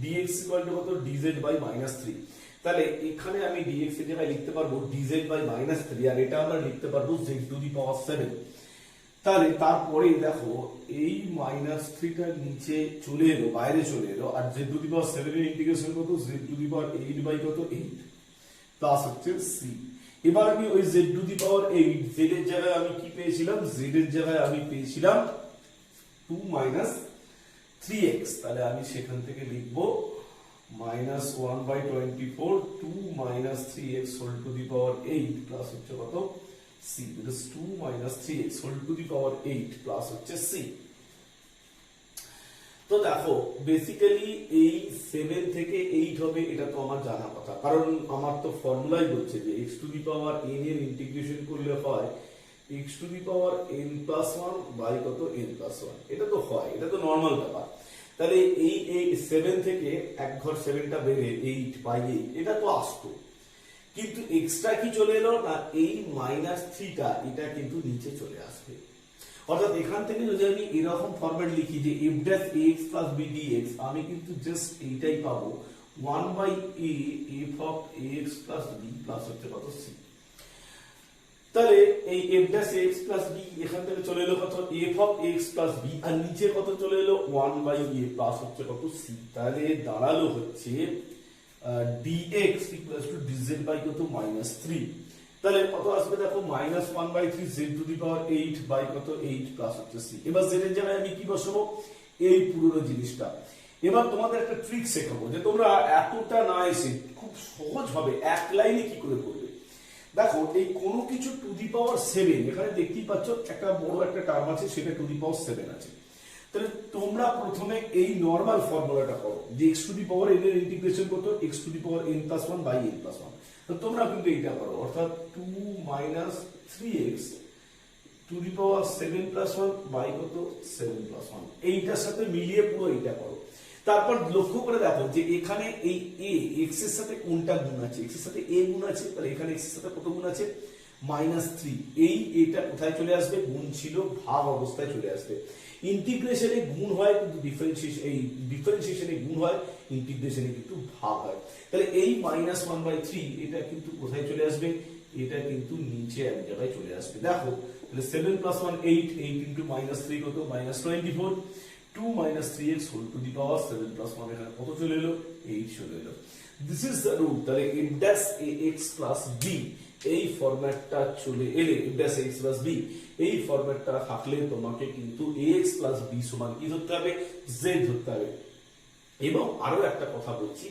dx ইকুয়াল টু কত dz বাই মাইনাস 3। তাহলে এখানে আমি dx এর জায়গায় লিখতে পারবো dz বাই মাইনাস 3 আর এটা আমরা লিখতে পারবো z টু দি পাওয়ার 7। তাহলে তারপরে দেখো এই মাইনাস 3 টা নিচে চলে এলো, বাইরে চলে এলো, আর z টু দি পাওয়ার 7 এর ইন্টিগ্রেশন কত z to the power 8 by কত 8 প্লাস হচ্ছে c। এবার আমি ওই z to the power 8 z এর জায়গায় আমি কি পেয়েছিলাম, z এর জায়গায় আমি পেয়েছিলাম 2 মাইনাস 3x, তাহলে আমি সেখান থেকে লিখবো minus 1 by 24 2 minus 3x whole to the power 8 plus হচ্ছে কত c, because 2 minus 3x whole to the power 8 plus হচ্ছে c। তো দেখো বেসিক্যালি এই 7 থেকে 8 হবে, এটা তো আমার জানা কথা, কারণ আমার তো ফর্মুলাই বলছে যে x to the power n এর ইন্টিগ্রেশন করলে হয় x to the power n plus 1 by কত n প্লাস 1, এটা তো হয়, এটা তো নর্মাল ব্যাপার। তাহলে এই 7 থেকে এক ঘর 7টা বেড়ে 8 বাই 8 এটা তো আসতো, কিন্তু এক্সট্রা কি চলে এলো না এই মাইনাস 3 টা এটা কিন্তু নিচে চলে আসবে। অর্থাৎ এখান থেকে যদি আমি এরকম ফরম্যাট লিখি যে f dash ax plus b dx, আমি কিন্তু জাস্ট এইটাই পাবো 1 by a f of ax plus b plus হচ্ছে কত c। তাহলে এই f dash ax plus b এখান থেকে চলে এলো কত f of ax plus b, আর নিচে কত চলে এলো 1 বাই a প্লাস হচ্ছে কত c। তাহলে দাঁড়ালো হচ্ছে dx equals to dz by কত মাইনাস 3। তাহলে কত আসবে দেখো minus 1 by 3 z to the power 8 by কত 8 প্লাস হচ্ছে c। এবার z এর জায়গায় আমি কি বসাবো এই পুরো জিনিসটা। এবার তোমাদের একটা ট্রিক শেখাবো যে তোমরা এতটা না এসে খুব সহজ ভাবে এক লাইনে কি করে করবে। দেখো এই কোনো কিছু টু দি পাওয়ার 7, এখানে দেখতেই পাচ্ছ একটা বড় একটা টার্ম আছে, সেটা টু দি পাওয়ার 7 আছে। তাহলে তোমরা প্রথমে এই নরমাল ফর্মুলাটা করো যে x to the power n এর ইন্টিগ্রেশন কত x to the power n plus 1 by n plus 1। তো তোমরা কিন্তু এইটা করো, অর্থাৎ 2 minus 3x to the power 7 plus 1 by কত 7 প্লাস 1, এইটার সাথে মিলিয়ে পুরো এইটা করো। তারপর লক্ষ্য করে দেখো যে এখানে এই a x এর সাথে কোনটা গুণ আছে, x এর সাথে a গুণ আছে, তাহলে এখানে x এর সাথে কত গুণ আছে মাইনাস 3। এই এটা কোথায় চলে আসবে, গুণ ছিল ভাগ অবস্থায় চলে আসবে। ইন্টিগ্রেশনে গুণ হয় কিন্তু ডিফারেন্সিয়েশনে গুণ হয়, ইন্টিগ্রেশনে কিন্তু ভাগ হয়। তাহলে এই মাইনাস 1 বাই 3 এটা কিন্তু কোথায় চলে আসবে, এটা কিন্তু নিচে এক জায়গায় চলে আসবে। দেখো তাহলে 7 প্লাস 1 8, 8 ইন্টু মাইনাস 3 কত minus 24, 2 minus 3x whole to the power 7 plus 1 এখানে কত চলে এলো 8 চলে এলো। This is the root. তাহলে f dash ax plus b এই ফরম্যাটটা চলে এলে f dash ax plus b এই ফরম্যাটটা থাকলে তোমাকে কিন্তু ax plus b সমান কি ধরতে হবে, z ধরতে হবে। এবং আরো একটা কথা বলছি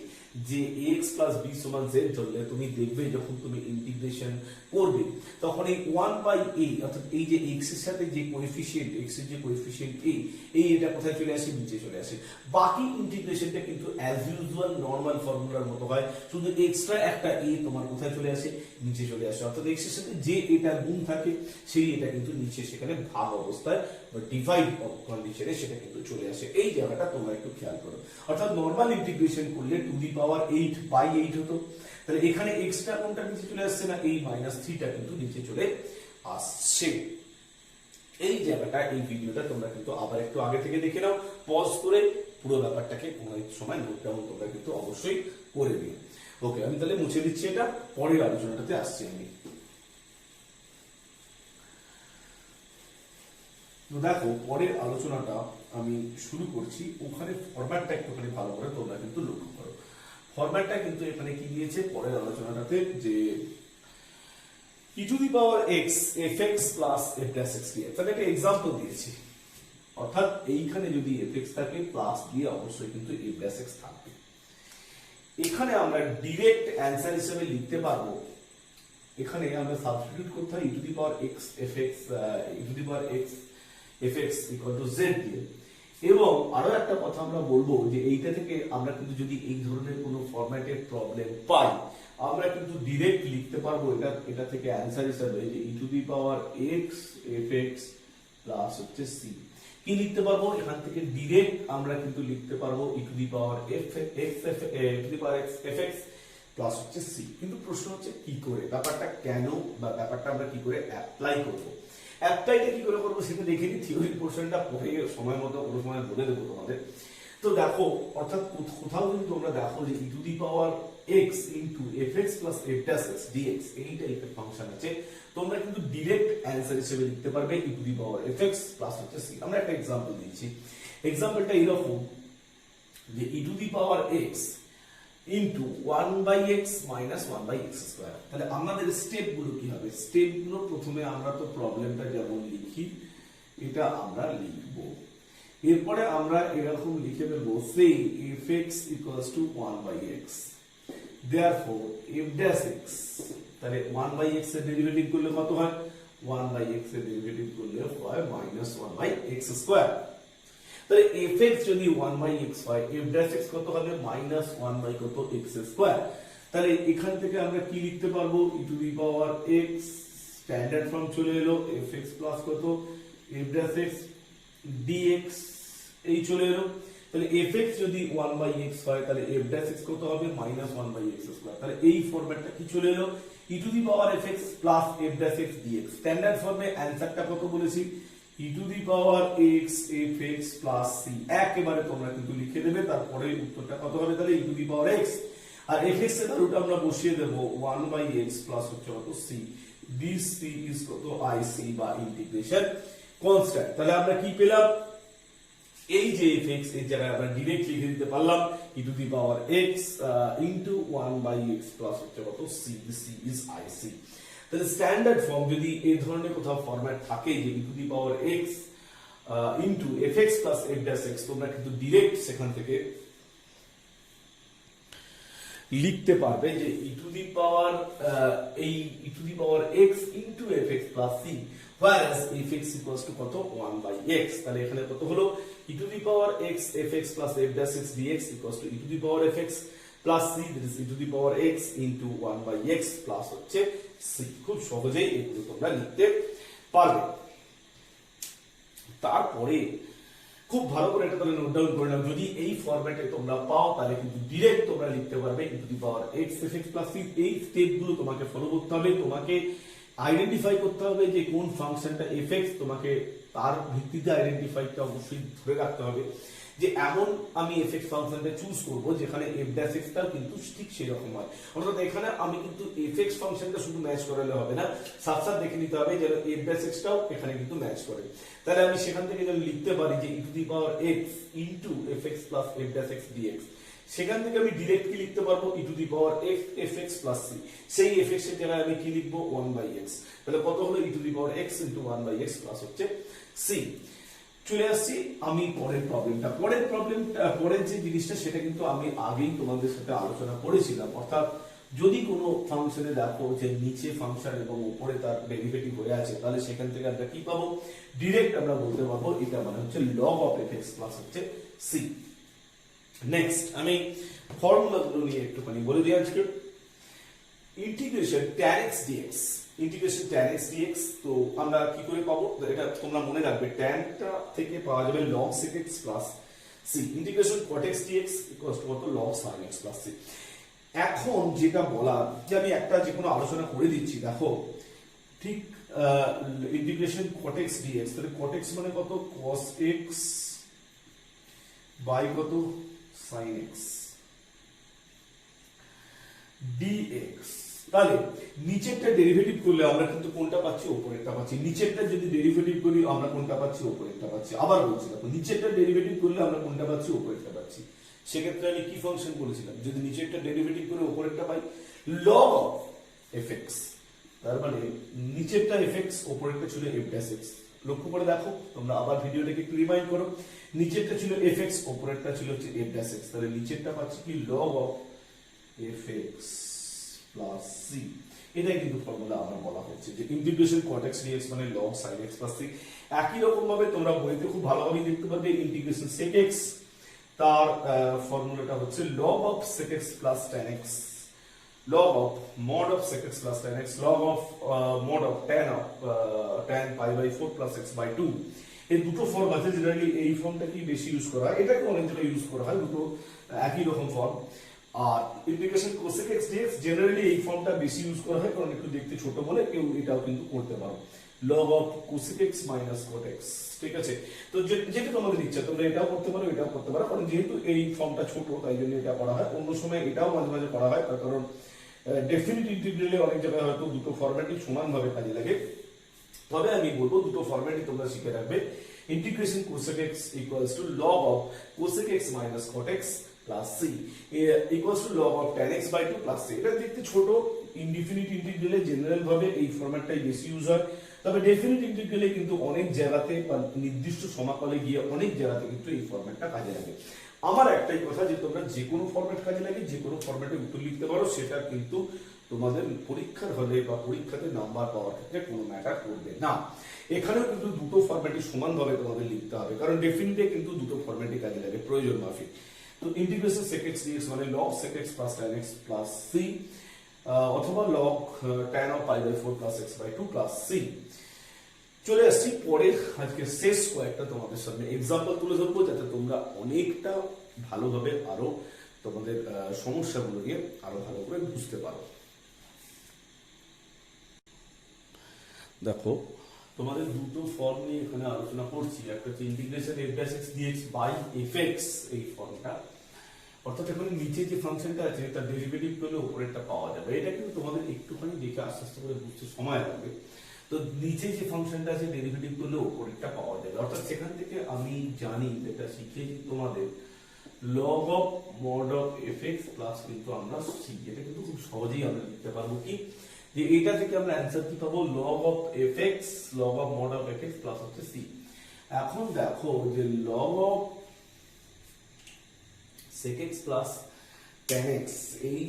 যে ax plus b সমান z ধরলে তুমি দেখবে যখন তুমি ইন্টিগ্রেশন করবে তখন এই 1 বাই a অর্থাৎ এই যে x এর সাথে যে কোএফিশিয়েন্ট x এর যে কোএফিশিয়েন্ট a এই এটা কোথায় চলে আসে, নিচে চলে আসে। বাকি ইন্টিগ্রেশনটা কিন্তু অ্যাজ ইউজুয়াল নরমাল ফর্মুলার মতো হয়, শুধু এক্সট্রা একটা a তোমার কোথায় চলে আসে, নিচে চলে আসে। অর্থাৎ x এর সাথে যে এটা গুণ থাকে সেই এটা কিন্তু নিচে সেখানে ভাগ অবস্থায় বা ডিভাইড কন্ডিশনে সেটা কিন্তু চলে আসে। এই জায়গাটা তোমরা একটু খেয়াল করো। অর্থাৎ নরমাল ইন্টিগ্রেশন করলে টু দি পাওয়ার 8 বাই 8 হতো, তাহলে এখানে এক্সট্রা কোনটা নিচে চলে আসছে না, এই মাইনাস 3 টা কিন্তু নিচে চলে আসছে। এই জায়গাটা এই ভিডিওটা তোমরা কিন্তু আবার একটু আগে থেকে দেখে নাও, পজ করে পুরো ব্যাপারটাকে কোনো এক সময় নোট ডাউন তোমরা কিন্তু অবশ্যই করে দিও। ওকে, আমি তাহলে মুছে দিচ্ছি এটা, পরের আলোচনাটাতে আসছি আমি। তো দেখো পরের আলোচনাটা আমি শুরু করছি, ওখানে ফরম্যাটটা একটুখানি ভালো করে তোমরা কিন্তু লক্ষ্য করো। ফরম্যাটটা কিন্তু এখানে কি দিয়েছে পরের আলোচনাটাতে, যে e to the power x fx plus f dash x dx, তাহলে একটা এক্সাম্পল দিয়েছি, অর্থাৎ এইখানে যদি fx থাকে প্লাস দিয়ে অবশ্যই কিন্তু f dash x থাকবে। এখানে আমরা ডিরেক্ট অ্যান্সার হিসেবে লিখতে পারবো, এখানে আমরা সাবস্টিটিউট করতে হয় e to the power x fx e to the power x fx equal to z দিয়ে। এবং আরো একটা কথা আমরা বলবো যে এইটা থেকে আমরা কিন্তু যদি এই ধরনের কোনো ফরম্যাটের প্রবলেম পাই, আমরা কিন্তু ডিরেক্ট লিখতে পারবো এটা থেকে অ্যান্সার হিসেবে যে e to the power x fx plus হচ্ছে c। কি লিখতে পারবো এখান থেকে ডিরেক্ট আমরা কিন্তু লিখতে পারবো e to the power x fx plus হচ্ছে c। কিন্তু প্রশ্ন হচ্ছে কি করে ব্যাপারটা, কেন বা ব্যাপারটা আমরা কি করে অ্যাপ্লাই করবো, অ্যাপ্লাইটা কি করে করবো সেটা দেখে নিই। থিওরির পোর্শনটা পড়ে সময় মতো কোনো সময় বলে দেবো তোমাদের। তো দেখো, অর্থাৎ কোথাও যদি তোমরা দেখো যে e to the power x into fx plus f dash x dx এই টাইপের ফাংশন আছে, তোমরা কিন্তু ডিরেক্ট অ্যান্সার হিসেবে লিখতে পারবে e to the power fx plus হচ্ছে c। আমরা একটা এক্সাম্পল দিচ্ছি, এক্সাম্পলটা এরকম যে e to the power x into 1 by x minus 1 by x square। তাহলে আমাদের স্টেপ গুলো কি হবে, স্টেপ গুলো প্রথমে আমরা তো প্রবলেমটা যেমন লিখি এটা আমরা লিখব, এরপরে আমরা এরকম লিখে দেব say fx equals to 1 by x, therefore f dash x, তাহলে 1 by x এর ডেরিভেটিভ করলে কত হয়, 1 by x এর ডেরিভেটিভ করলে হয় minus 1 by x square। তাহলে fx যদি 1 by x হয়, f dash x কত হবে minus 1 by কত x square। তাহলে এখান থেকে আমরা কি লিখতে পারবো e to the power x, standard form চলে এলো, fx প্লাস কত f dash x dx এই চলে এলো। তাহলে fx যদি 1 by x হয় তাহলে f dash x কত হবে minus 1 by x square। তাহলে এই ফরম্যাটটা কি চলে এলো e to the power fx plus f dash x dx। Standard ফর্মে অ্যানসারটা কত বলেছি e to the power x fx plus c, একেবারে তোমরা কিন্তু লিখে দেবে, তারপরে উত্তরটা কত হবে তাহলে e to the power x, R fx এর ভ্যালুটা আমরা বসিয়ে দেব 1 by x plus হচ্ছে কত c, this c is কত ic বা ইন্টিগ্রেশন কনস্ট্যান্ট। তাহলে আমরা কি পেলাম, এই যে fx এর জায়গায় আমরা ডাইরেক্ট লিখে দিতে পারলাম e to the power x into 1 by x plus হচ্ছে কত c, this c is ic। তাহলে স্ট্যান্ডার্ড ফর্ম যদি এই ধরনের কোথাও ফরম্যাট থাকে যে e to the power x into fx plus f dash x, তোমরা কিন্তু ডাইরেক্ট সেখান থেকে লিখতে পারবে যে e to the power এই e to the power x into fx plus c, whereas fx equals to কত 1 by x। তাহলে এখানে কত হলো e to the power x fx plus f dash x dx equals to e to the power fx plus c, that is e to the power x into 1 by x plus হচ্ছে c। খুব সহজেই এগুলো তোমরা লিখতে পারবে। তারপরে খুব ভালো করে এটা তোমরা নোট ডাউন করে নাও, যদি এই ফরম্যাটে তোমরা পাও তাহলে কিন্তু ডাইরেক্ট তোমরা লিখতে পারবে e to the power x fx plus c। এই স্টেপগুলো তোমাকে ফলো করতে হবে, তোমাকে আইডেন্টিফাই করতে হবে যে কোন ফাংশনটা fx, তোমাকে তার ভিত্তিতে আইডেন্টিফাইটা অবশ্যই ধরে রাখতে হবে যে এমন আমি fx ফাংশনটা চুজ করব যেখানে f dash x টাও কিন্তু ঠিক সেই রকম হয়। অর্থাৎ এখানে আমি কিন্তু fx ফাংশনটা শুধু ম্যাচ করালে হবে না, সাথে সাথে দেখে নিতে হবে যেন f dash x টাও এখানে কিন্তু ম্যাচ করে। তাহলে আমি সেখান থেকে যেন লিখতে পারি যে e to the power x into fx plus f dash x dx, সেখান থেকে আমি ডাইরেক্ট কি লিখতে পারবো e to the power x fx plus c, সেই fx এর জায়গায় আমি কি লিখবো 1 by x। তাহলে কত হলো e to the power x into 1 by x plus হচ্ছে c। চলে আসছি আমি পরের প্রবলেমটা, পরের যে জিনিসটা সেটা কিন্তু আমি আগেই তোমাদের সাথে আলোচনা করেছিলাম, অর্থাৎ যদি কোনো ফাংশনে দেখো যে নিচে ফাংশন এবং উপরে তার ডেরিভেটিভ হয়ে আছে, তাহলে সেখান থেকে আমরা কি পাবো, ডাইরেক্ট আমরা বলতে পারবো এটা মানে হচ্ছে log of fx plus হচ্ছে c। নেক্সট আমি ফর্মুলাগুলো নিয়ে একটুখানি বলে দিই আজকে। Integration tan x dx, integration tan x dx, তো আমরা কি করে পাবো এটা তোমরা মনে রাখবে, tan টা থেকে পাওয়া যাবে log sec x plus c, integration cot x dx equals to কত log sin x plus c। এখন যেটা বলা যে আমি একটা যে কোনো আলোচনা করে দিচ্ছি, দেখো ঠিক ইন্টিগ্রেশন cot x dx, তাহলে cot x মানে কত cos x বাই কত sin x dx। তাহলে নিচেরটা ডেরিভেটিভ করলে আমরা কিন্তু কোনটা পাচ্ছি, উপরেরটা পাচ্ছি। নিচেরটা যদি ডেরিভেটিভ করি আমরা কোনটা পাচ্ছি, উপরেরটা পাচ্ছি। আবার বলছি দেখো, নিচেরটা ডেরিভেটিভ করলে আমরা কোনটা পাচ্ছি, উপরেরটা পাচ্ছি। সেক্ষেত্রে আমি কি ফাংশন বলেছিলাম, যদি নিচেরটা ডেরিভেটিভ করে উপরেরটা পাই log of fx, তার মানে নিচেরটা fx উপরেরটা ছিল f dash x। লক্ষ্য করে দেখো তোমরা, আবার ভিডিওটাকে একটু রিমাইন্ড করো। নিচেরটা ছিল fx, উপরেরটা ছিল হচ্ছে f dash x। তাহলে নিচেরটা পাচ্ছি কি log of fx plus c। এটাই কিন্তু ফর্মুলা আমরা বলা হচ্ছে যে ইন্টিগ্রেশন cot x dx মানে log sin x plus c। একই রকম ভাবে তোমরা বইতে খুব ভালোভাবে দেখতে পাবে ইন্টিগ্রেশন sec x, তার ফর্মুলাটা হচ্ছে log of sec x plus tan x, log of mod of sec x plus tan x, log of mod of tan pi by 4 plus x by 2। এই দুটো ফর্ম আছে, জেনারেলি এই ফর্মটাকে বেশি use করা হয়, এটাকে অনেক জায়গায় ইউজ করা হয়, দুটো একই রকম ফর্ম। আর integration cosec x dx generally এই ফর্মটা বেশি ইউজ করা হয় কারণ একটু দেখতে ছোট বলে, কেউ এটাও কিন্তু করতে পারো, log of cosec x minus cot x। ঠিক আছে, তো যেটা তোমাদের ইচ্ছা তোমরা এটাও করতে পারো, এটাও করতে পারো, কারণ যেহেতু এই ফর্মটা ছোট তাই জন্য এটা করা হয়। অন্য সময় এটাও মাঝে মাঝে করা হয়, তার কারণ ডেফিনিট ইন্টিগ্রালে অনেক জায়গায় হয়তো দুটো ফরম্যাটই সমানভাবে কাজে লাগে। তবে আমি বলবো দুটো ফরম্যাটই তোমরা শিখে রাখবে। Integration cosec x equals to log of cosec x minus cot x plus c equals to log of tan x by 2 plus c। এটা দেখতে ছোট, ইনডিফিনিট ইন্টিগ্রালে জেনারেল ভাবে এই ফরম্যাটটাই বেশি ইউজ হয়, তবে ডেফিনিট ইন্টিগ্রালে কিন্তু অনেক জায়গাতে বা নির্দিষ্ট সমাকলে গিয়ে অনেক জায়গাতে কিন্তু এই ফরম্যাটটা কাজে লাগে। আমার একটাই কথা যে তোমরা যে কোনো ফরম্যাট কাজে লাগে, যে কোনো ফরম্যাটে উত্তর লিখতে পারো, সেটা কিন্তু তোমাদের পরীক্ষার হলে বা পরীক্ষাতে নাম্বার পাওয়ার ক্ষেত্রে কোনো ম্যাটার করবে না। এখানেও কিন্তু দুটো ফরম্যাটই সমানভাবে তোমাদের লিখতে হবে, কারণ ডেফিনিটে কিন্তু দুটো ফরম্যাটই কাজে লাগে প্রয়োজন মাফিক। তো ইন্টিগ্রেশন sec x dx মানে log sec x plus tan x plus c অথবা log tan of pi by 4 plus x by 2 plus c। চলে আসছি পরে আজকে শেষ কয়েকটা তোমাদের সামনে এক্সাম্পল তুলে ধরবো, যাতে তোমরা অনেকটা ভালোভাবে আরো তোমাদের সমস্যাগুলো নিয়ে আরো ভালো করে বুঝতে পারো। দেখো তোমাদের দুটো ফর্ম নিয়ে এখানে আলোচনা করছি, একটা হচ্ছে integration f dash x dx by fx, এই ফর্মটা, অর্থাৎ এখানে নিচে যে ফাংশনটা আছে তার ডেরিভেটিভ করলে উপরেরটা পাওয়া যাবে। এটা কিন্তু তোমাদের একটুখানি দেখে আস্তে আস্তে করে বুঝতে সময় লাগবে। তো নিচে যে ফাংশনটা আছে ডেরিভেটিভ করলে উপরেরটা পাওয়া যাবে, অর্থাৎ সেখান থেকে আমি জানি যেটা শিখিয়েছি তোমাদের log of mod of fx plus কিন্তু আমরা শিখি, এটা কিন্তু খুব সহজেই আমরা লিখতে পারবো কি যে এটা থেকে আমরা অ্যান্সার কি পাবো, log of fx log of mod of fx plus হচ্ছে c। এখন দেখো যে log of sec x plus tan x এই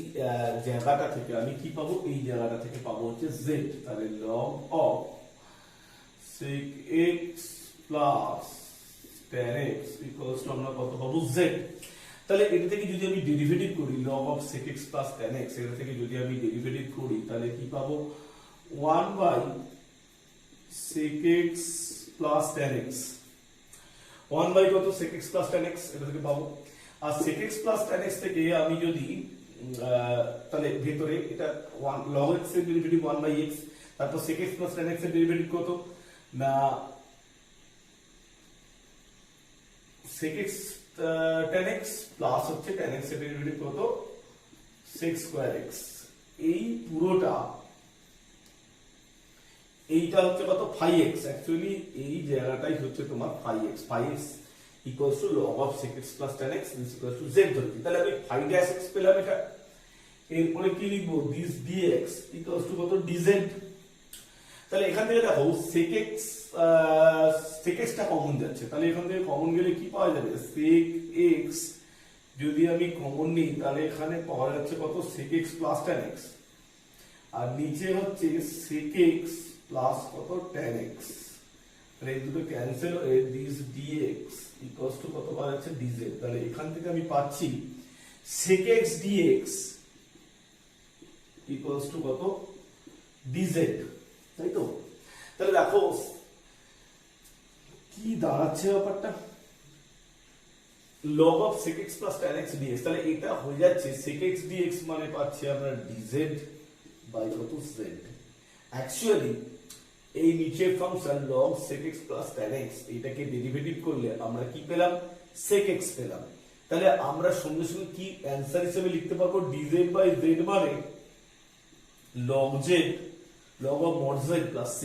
জায়গাটা থেকে আমি কি পাবো, এই জায়গাটা থেকে পাবো হচ্ছে z। তাহলে log of sec x plus tan x equals to আমরা কত পাবো, z। তাহলে এটা থেকে যদি আমি ডেরিভেটিভ করি log of sec x plus tan x, এটা থেকে যদি আমি ডেরিভেটিভ করি তাহলে কি পাবো, 1 by sec x plus tan x, 1 by কত sec x plus tan x, এটা থেকে পাবো। আর sec x plus tan x থেকে আমি যদি তাহলে ভেতরে এটা 1 log x এর ডেরিভেটিভ 1 by x, তারপর sec x plus tan x এর ডেরিভেটিভ কত না sec x tan x plus হচ্ছে tan x এর ডেরিভেটিভ কত sec square x। এই পুরোটা এইটা হচ্ছে কত phi x, অ্যাকচুয়ালি এই জায়গাটাই হচ্ছে তোমার phi x equals to log of sec x plus tan x is equals to z ধরছি। তাহলে আমি phi dash x পেলাম, এটা এরপরে কি লিখবো, this dx equals to কত dz। তাহলে এখান থেকে দেখো sec x টা কমন যাচ্ছে, তাহলে এখান থেকে কমন গেলে কি পাওয়া যাবে, sec x যদি আমি কমন নিই তাহলে এখানে পাওয়া যাচ্ছে কত sec x plus tan x, আর নিচে হচ্ছে sec x plus কত tan x। তাহলে এই দুটো ক্যান্সেল হয়ে this dx equals to কত পাওয়া যাচ্ছে dz। তাহলে এখান থেকে আমি পাচ্ছি sec x dx equals to কত dz, তাই তো। তাহলে দেখো কি দাঁড়াচ্ছে ব্যাপারটা, log of sec x plus tan x dx, তাহলে এটা হয়ে যাচ্ছে sec x dx মানে পাচ্ছি আমরা dz বাই কত z। অ্যাকচুয়ালি এই নিচের function log sec x plus tan x এটাকে ডেরিভেটিভ করলে আমরা কি পেলাম, sec x পেলাম, তাহলে আমরা সঙ্গে সঙ্গে কি অ্যান্সার হিসেবে লিখতে পারবো dz বাই z মানে log z log of mod z plus c।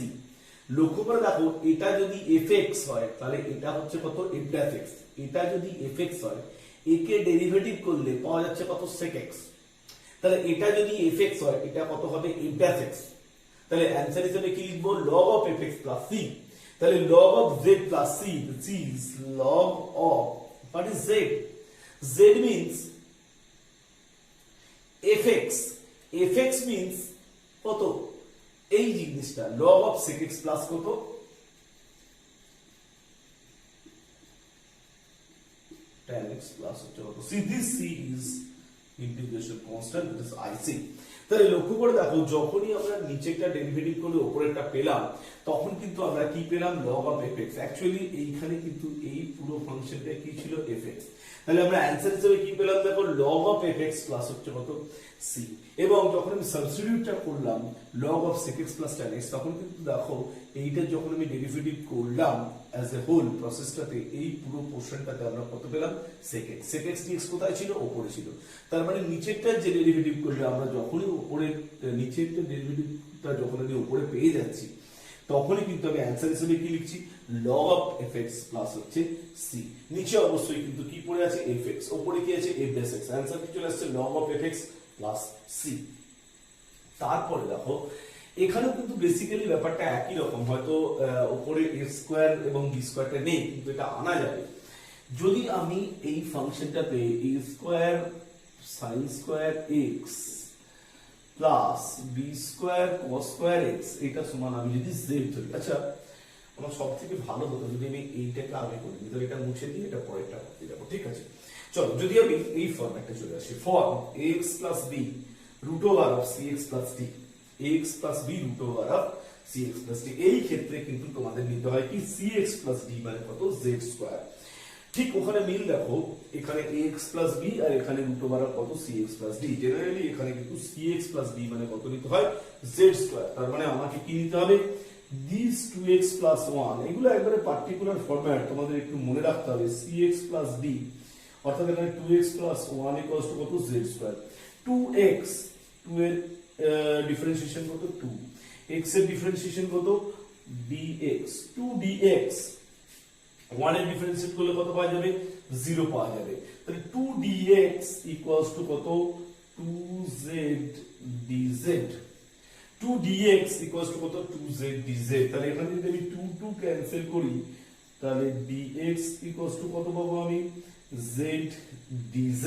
লক্ষ্য করে দেখো এটা যদি fx হয় তাহলে এটা হচ্ছে কত f dash x, এটা যদি fx হয় একে ডেরিভেটিভ করলে পাওয়া যাচ্ছে কত sec x, তাহলে এটা যদি fx হয় এটা কত হবে f dash x, তাহলে অ্যান্সার হিসেবে কি লিখবো log of fx plus c। তাহলে log of z plus c, which is log of what is z? Z means fx, fx means কত এই জিনিসটা log of sec x plus কত tan x plus হচ্ছে কত। See this c is integration constant, that is IC। তাহলে লক্ষ্য করে দেখো যখনই আমরা নিচেরটা ডেরিভেটিভ করলে উপরেরটা পেলাম তখন কিন্তু আমরা কি পেলাম log of fx। অ্যাকচুয়ালি এইখানে কিন্তু এই পুরো ফাংশনটা কি ছিল fx, তাহলে আমরা অ্যানসার হিসেবে কি পেলাম দেখো log of fx প্লাস হচ্ছে কত c। এবং যখন আমি সাবস্টিটিউটটা করলাম log of sec x plus tan x তখন কিন্তু দেখো এইটা যখন আমি ডেরিভেটিভ করলাম অ্যাজ এ হোল প্রসেসটাতে এই পুরো পোরশনটাতে আমরা কত পেলাম sec x। sec x dx কোথায় ছিল উপরে ছিল, তার মানে নিচেরটার যে ডেরিভেটিভ করলে আমরা যখনই উপরে নিচেরটা ডেরিভেটিভটা যখন আমি উপরে পেয়ে যাচ্ছি তখনই কিন্তু আমি অ্যানসার হিসেবে কি লিখছি log of fx প্লাস হচ্ছে c। নিচে অবশ্যই কিন্তু কি পড়ে আছে fx, উপরে কি আছে f dash x, অ্যানসার কি চলে আসছে log of fx plus c। তারপরে দেখো এখানেও কিন্তু বেসিক্যালি ব্যাপারটা একই রকম, হয়তো উপরে a স্কয়ার এবং b স্কয়ারটা নেই কিন্তু এটা আনা যাবে। যদি আমি এই ফাংশনটাতে a square sin square x plus b square cos square x এটা সমান আমি যদি z ধরি, আচ্ছা আমার সবথেকে ভালো হতো যদি আমি এইটাকে আগে করি, তাহলে এটা মুছে দিয়ে এটা পরেরটা করতে যাবো, ঠিক আছে। চলো যদি আমি এই ফর্ম্যাটে চলে আসি, form ax plus b root over of cx plus d, ax plus b root over of cx plus d। এই ক্ষেত্রে কিন্তু তোমাদের নিতে হয় কি cx plus d মানে কত z স্কয়ার। ঠিক ওখানে মিল দেখো, এখানে ax plus b আর এখানে root over of কত cx plus d। জেনারেলি এখানে কিন্তু cx plus d মানে কত নিতে হয় z স্কয়ার, তার মানে আমাকে কি নিতে হবে this 2x plus 1, এগুলো একবারে পার্টিকুলার ফরম্যাট তোমাদের একটু মনে রাখতে হবে। cx plus d অর্থাৎ এখানে 2x plus 1 equals to কত z স্কয়ার। 2x 2 এর ডিফারেন্সিয়েশন কত 2, x এর ডিফারেন্সিয়েশন কত dx, 2 dx 1 এর ডিফারেন্সিয়েট করলে কত পাওয়া যাবে 0 পাওয়া যাবে। তাহলে 2 dx equals to কত 2z dz, 2 dx equals to কত 2z dz। তাহলে এখানে যদি আমি 2 2 ক্যান্সেল করি তাহলে dx equals to কত পাবো আমি z dz,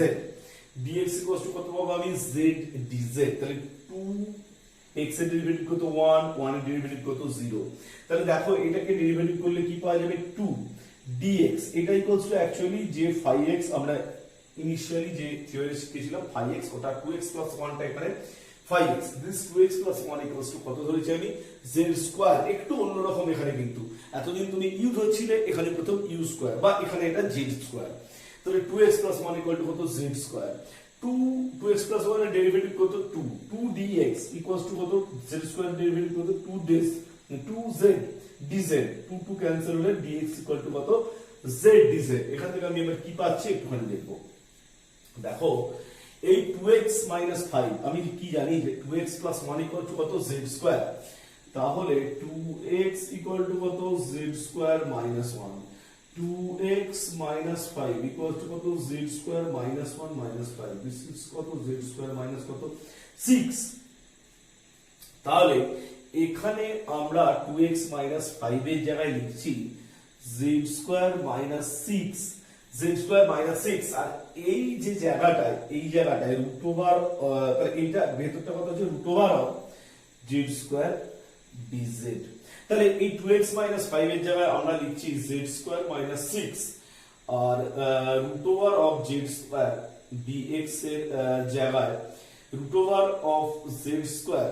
dx equals to কত পাবো আমি z dz। তাহলে 2 x এর ডেরিভেটিভ কত 1, 1 এর ডেরিভেটিভ কত 0। তাহলে দেখো এটাকে ডেরিভেটিভ করলে কি পাওয়া যাবে 2 dx, এটা ইকুয়ালস টু অ্যাকচুয়ালি যে 5x আমরা ইনিশিয়ালি যে থিওরি শিখেছিলাম 5x, ওটা 2x 1 টা এখানে 5x, this 2x 1 equals to কত ধরেছি আমি z স্কয়ার। একটু অন্যরকম এখানে কিন্তু এতদিন তুমি u ধরছিলে, এখানে প্রথম u স্কয়ার বা এখানে এটা z স্কয়ার। তাহলে 2x 1 equal to কত z স্কয়ার, 2x 1 এর ডেরিভেটিভ কত 2, 2 dx equals to কত z স্কয়ার ডেরিভেটিভ কত 2z dz, 2 2 ক্যান্সেল হলে dx equal to কত z dz। এখান থেকে আমি এবার কি পাচ্ছি একটুখানি দেখবো। দেখো এই 2x 5 আমি কি জানি যে 2x 1 equal to কত z স্কয়ার, তাহলে 2x equal to কত z square 1, 2x 5 equals to কত z স্কয়ার 1 5, this is কত z স্কয়ার মাইনাস কত 6। তাহলে এখানে আমরা 2x 5 এর জায়গায় লিখছি z স্কয়ার 6, z স্কয়ার 6, আর এই যে জায়গাটায় রুট ওভার, এইটা ভেতরটা কত হচ্ছে root over of z square dz। তাহলে এই 2x 5 এর জায়গায় আমরা লিখছি z স্কয়ার 6 আর root over of z square dx এর জায়গায় root over of z square,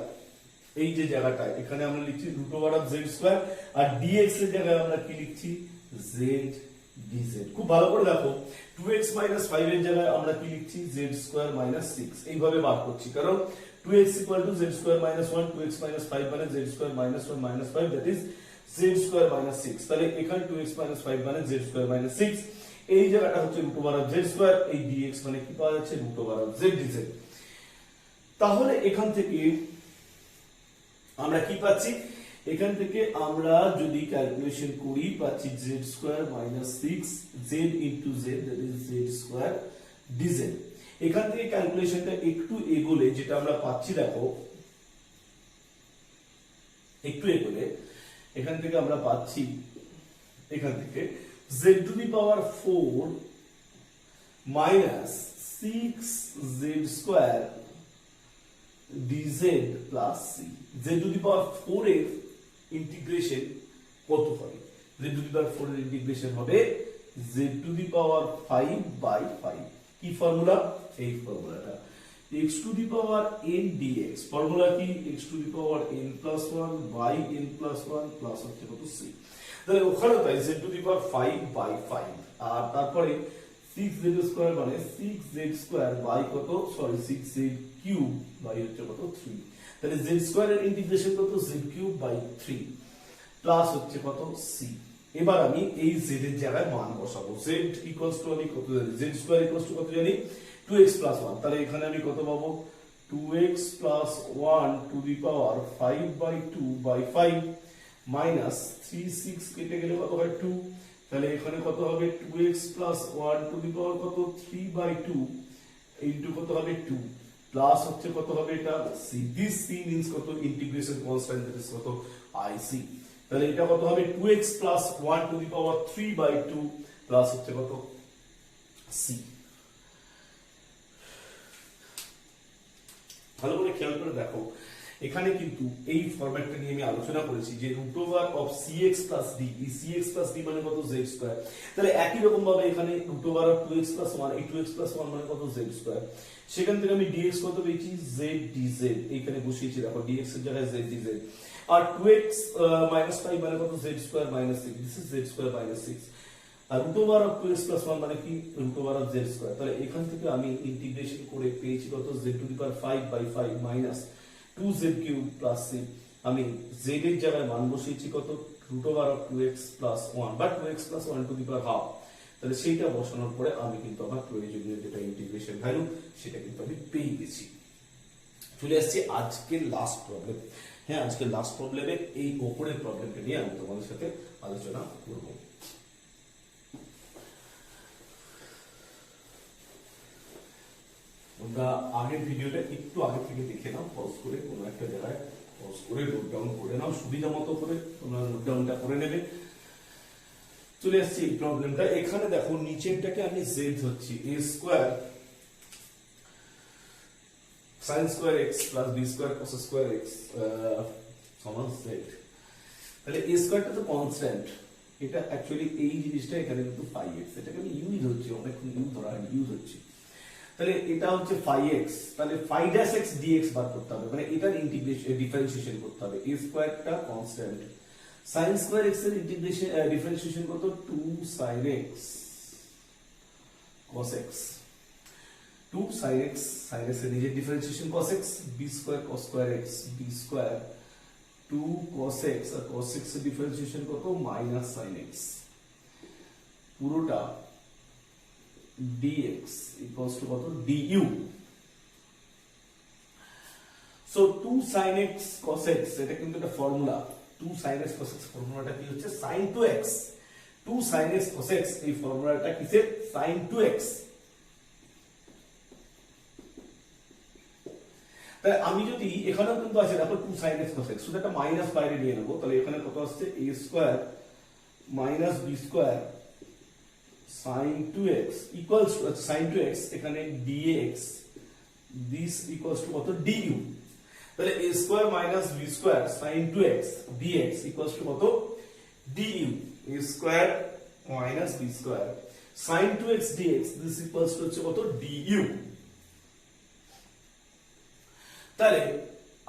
এই যে জায়গাটায় এখানে আমরা লিখছি root over of z square আর dx এর জায়গায় আমরা কি লিখছি z dz। খুব ভালো করে দেখো 2x 5 এর জায়গায় আমরা কি লিখছি z স্কয়ার 6, এইভাবে বার করছি কারণ 2x equal to z square minus 1, 2x minus 5 মানে z square minus 1 minus 5, that is z square minus 6। তাহলে এখানে 2x minus 5 মানে z square minus 6। এই জায়গাটা হচ্ছে root over of z square, এই ডিএক্স মানে কি পাওয়া যাচ্ছে root over of z dz. তাহলে এখান থেকে আমরা কি পাচ্ছি, এখান থেকে আমরা যদি ক্যালকুলেশন করি পাচ্ছি Z square minus 6 Z into Z, that is Z square DZ. এখান থেকে ক্যালকুলেশনটা একটু এগোলে যেটা আমরা পাচ্ছি, দেখো একটু এগোলে এখান থেকে আমরা পাচ্ছি, এখান থেকে z to the power 4 minus 6z square dz plus c। z to the power 4 এর ইন্টিগ্রেশন কত হবে? z টু দি পাওয়ার 4 এর ইন্টিগ্রেশন হবে z টু দি পাওয়ার 5/5। কি ফর্মুলা? এই ফর্মুলাটা x to the power n dx। Formula কি? x to the power n plus 1 by n plus 1 plus হচ্ছে কত c। তাহলে ওখানে তাই z টু দি পাওয়ার 5/5 আর তারপরে 6z স্কয়ার মানে 6z স্কয়ার বাই কত, সরি 6z কিউব বাই হচ্ছে কত 3। তাহলে z স্কয়ার এর ইন্টিগ্রেশন কত, z কিউব বাই 3 প্লাস হচ্ছে কত c। এবার আমি এই z এর জায়গায় মান বসাবো। z ইকুয়ালস টু আমি কত জানি, z স্কয়ার ইকুয়ালস টু কত জানি 2x প্লাস 1। তাহলে এখানে আমি কত পাবো 2x plus 1 two the power 5/2/5 minus 3 6 কেটে গেলে কত হয় 2। তাহলে এখানে কত হবে 2x প্লাস 1 টু দি পাওয়ার কত 3/2 ইনটু কত হবে 2 প্লাস হচ্ছে কত হবে এটা c। দিস c মিন্স কত ইন্টিগ্রেশন কনস্ট্যান্ট, দ্যাট ইজ কত ic। তাহলে এটা কত হবে 2x plus 1 two the power 3/2 plus হচ্ছে কত c। ভালো করে খেয়াল করে দেখো, এখানে কিন্তু এই ফরম্যাটটা নিয়ে আমি আলোচনা করেছি যে root over of cx plus d। এই cx প্লাস d মানে কত z স্কয়ার। তাহলে একই রকম ভাবে এখানে root over of 2x plus 1, এই 2x প্লাস 1 মানে কত z স্কয়ার। সেখান থেকে আমি dx কত পেয়েছি z dz, এইখানে বসিয়েছি দেখো dx এর জায়গায় z dz। আর 2x মাইনাস 5 মানে কত z square minus 6, this is z square minus 6। আর root over of 2x plus 1 মানে কি root over of z square. তাহলে এখান থেকে আমি ইন্টিগ্রেশন করে পেয়েছি কত z to the power 5/5 minus 2z cube plus c। আমি z এর জায়গায় মান বসিয়েছি কত root over of 2x plus 1 বা 2x plus 1 two the power half. তাহলে সেইটা বসানোর পরে আমি কিন্তু আমার প্রয়োজনীয় যেটা ইন্টিগ্রেশন ভ্যালু সেটা কিন্তু আমি পেয়ে গেছি। চলে আসছে আজকের লাস্ট প্রবলেম। হ্যাঁ, আজকের লাস্ট প্রবলেমে এই উপরের প্রবলেমটা নিয়ে আমি তোমাদের সাথে আলোচনা করব। তোমরা আগের ভিডিওটা একটু আগে থেকে দেখে নাও, পজ করে কোনো একটা জায়গায় পজ করে নোট ডাউন করে নাও, সুবিধা মতো করে তোমরা নোট ডাউনটা করে নেবে। চলে আসছে এই প্রবলেমটা। এখানে দেখো নিচেরটাকে আমি z ধরছি, a square sin square x plus b square cos square x সমান z। তাহলে a স্কয়ারটা তো কনস্ট্যান্ট, এটা অ্যাকচুয়ালি এই জিনিসটা এখানে কিন্তু 5x, এটাকে আমি ইউ ধরছি, অনেকক্ষণ ইউ ধরা হয় ইউ ধরছি। তাহলে এটা হচ্ছে 5x, তাহলে 5-x dx বার করতে হবে, মানে এটার ইন্টিগ্রেশন ডিফারেন্সিয়েশন করতে হবে। a স্কয়ারটা কনস্ট্যান্ট, sin স্কয়ার x এর ইন্টিগ্রেশন ডিফারেন্সিয়েশন কত 2 sin x cos x, 2 sin x এর নিজের differentiation cos x, b square cos square x b square 2 cos x আর cos x এর ডিফারেন্সিয়েশন কত মাইনাস sin x, পুরোটা dx equals to কত du। So 2 sin x cos x এটা কিন্তু একটা formula. 2 sin x cos x ফর্মুলাটা কি হচ্ছে sin 2x। 2 sin x cos x এই ফর্মুলাটা কিসের sin 2x। তাহলে আমি যদি এখানেও কিন্তু আছে দেখো 2 sin x cos x, শুধু একটা মাইনাস বাইরে নিয়ে নেব। তাহলে এখানে কত আসছে a square minus b square sin 2x equals to sin 2x এখানে dx, this equals to কত du। তাহলে a square minus b square sin 2x dx equals to কত du। a square minus b square sin 2x dx this equals to হচ্ছে কত du। তাহলে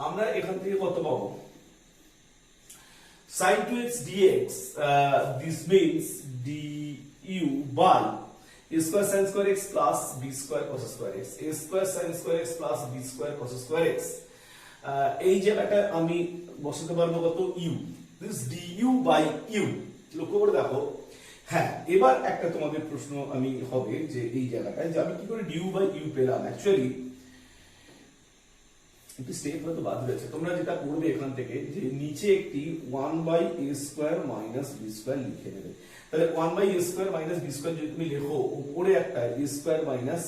আমরা এখান থেকে কত পাবো sin 2x dx, this means du by a square sin square x plus b square cos square x, a square sin square x plus b square cos square x। এই জায়গাটা আমি বসাতে পারবো কত u, this du by u। লক্ষ্য করে দেখো হ্যাঁ, এবার একটা তোমাদের প্রশ্ন আমি হবে যে এই জায়গাটায় যে আমি কি করে ডিউ বাই ইউ পেলাম। অ্যাকচুয়ালি একটি স্টেপ হয়তো বাদ রয়েছে। তোমরা যেটা করবে এখান থেকে যে নিচে একটি 1/a² মাইনাস b² লিখে নেবে। তাহলে 1/a² মাইনাস b² যদি তুমি লেখো, উপরে একটা a² মাইনাস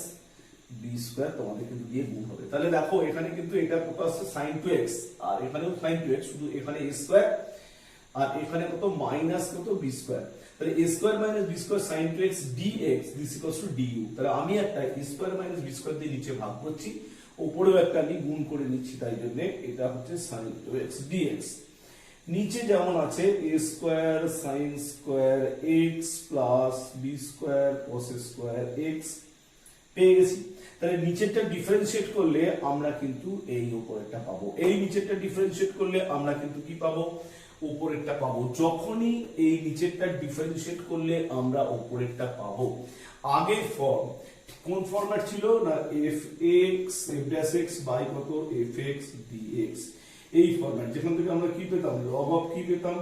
b² তোমাদের কিন্তু দিয়ে গুণ হবে। তাহলে দেখো এখানে কিন্তু এটা কত আসছে sin 2x, আর এখানেও sin 2x, শুধু এখানে a² আর এখানে কত মাইনাস কত b²। তাহলে a² minus b² sin 2x dx this equals to du। তাহলে আমি একটা a² মাইনাস b² দিয়ে নিচে ভাগ করছি, উপরেও একটা আমি গুণ করে নিচ্ছি, তাই জন্য এটা হচ্ছে sin 2x dx। নিচে যেমন আছে a² sin square x plus b² cos square x পেয়ে গেছি। তাহলে নিচেরটা ডিফারেন্সিয়েট করলে আমরা কিন্তু এই উপরেরটা পাবো, এই নিচেরটা ডিফারেন্সিয়েট করলে আমরা কিন্তু কি পাবো, উপরেরটা পাবো। যখনই এই নিচেরটা ডিফারেন্সিয়েট করলে আমরা উপরেরটা পাবো। আগের ফর্ম কোন ফরম্যাট ছিল না, f(x) f'(x) বাই কত f(x) dx, এই ফরম্যাট, যেখান থেকে আমরা কি পেতাম, log অফ কি পেতাম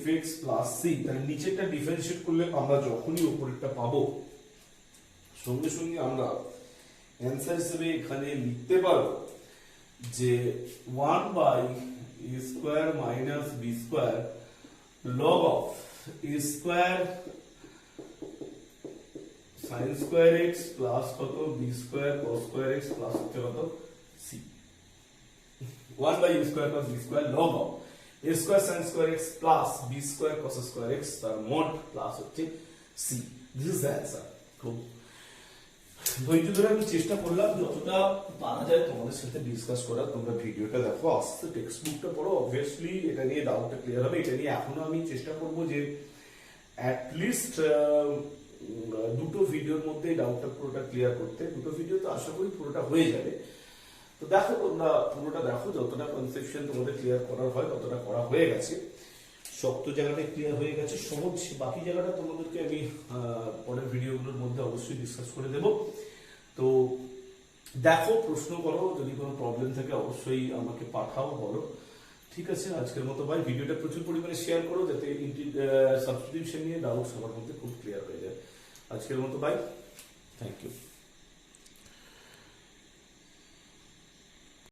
f(x) প্লাস c। তাহলে নিচেরটা ডিফারেন্সিয়েট করলে আমরা যখনই উপরেরটা পাবো, সঙ্গে সঙ্গে আমরা অ্যান্সার হিসেবে এখানে লিখতে পারবো যে 1/a² minus b² log of a² sin square x plus কত b² cos square x plus হচ্ছে কত c। 1/a² plus b² log of a² sin square x plus b² cos square x তার mod plus হচ্ছে c। This is the answer. খুব ধৈর্য ধরে আমি চেষ্টা করলাম যতটা পারা যায় তোমাদের সাথে ডিসকাস করার। তোমরা ভিডিওটা দেখো, আস্তে টেক্সট বুকটা পড়ো, অবভিয়াসলি এটা নিয়ে ডাউটটা ক্লিয়ার হবে। এটা নিয়ে এখনো আমি চেষ্টা করব যে অ্যাটলিস্ট দুটো ভিডিওর মধ্যে ডাউটটা পুরোটা ক্লিয়ার করতে। দুটো ভিডিও তো আশা করি পুরোটা হয়ে যাবে। তো দেখো, তোমরা পুরোটা দেখো, যতটা কনসেপশন তোমাদের ক্লিয়ার করার হয় ততটা করা হয়ে গেছে। শক্ত জায়গাটা ক্লিয়ার হয়ে গেছে, সহজ বাকি জায়গাটা তোমাদেরকে আমি পরের ভিডিওগুলোর মধ্যে অবশ্যই ডিসকাস করে দেব। তো দেখো, প্রশ্ন করো, যদি কোনো প্রবলেম থাকে অবশ্যই আমাকে পাঠাও, বলো। ঠিক আছে, আজকের মতো ভাই ভিডিওটা প্রচুর পরিমাণে শেয়ার করো, যাতে সাবস্টিটিউশন নিয়ে ডাউট সবার মধ্যে খুব ক্লিয়ার হয়ে যায়। আজকের মতো ভাই, থ্যাংক ইউ।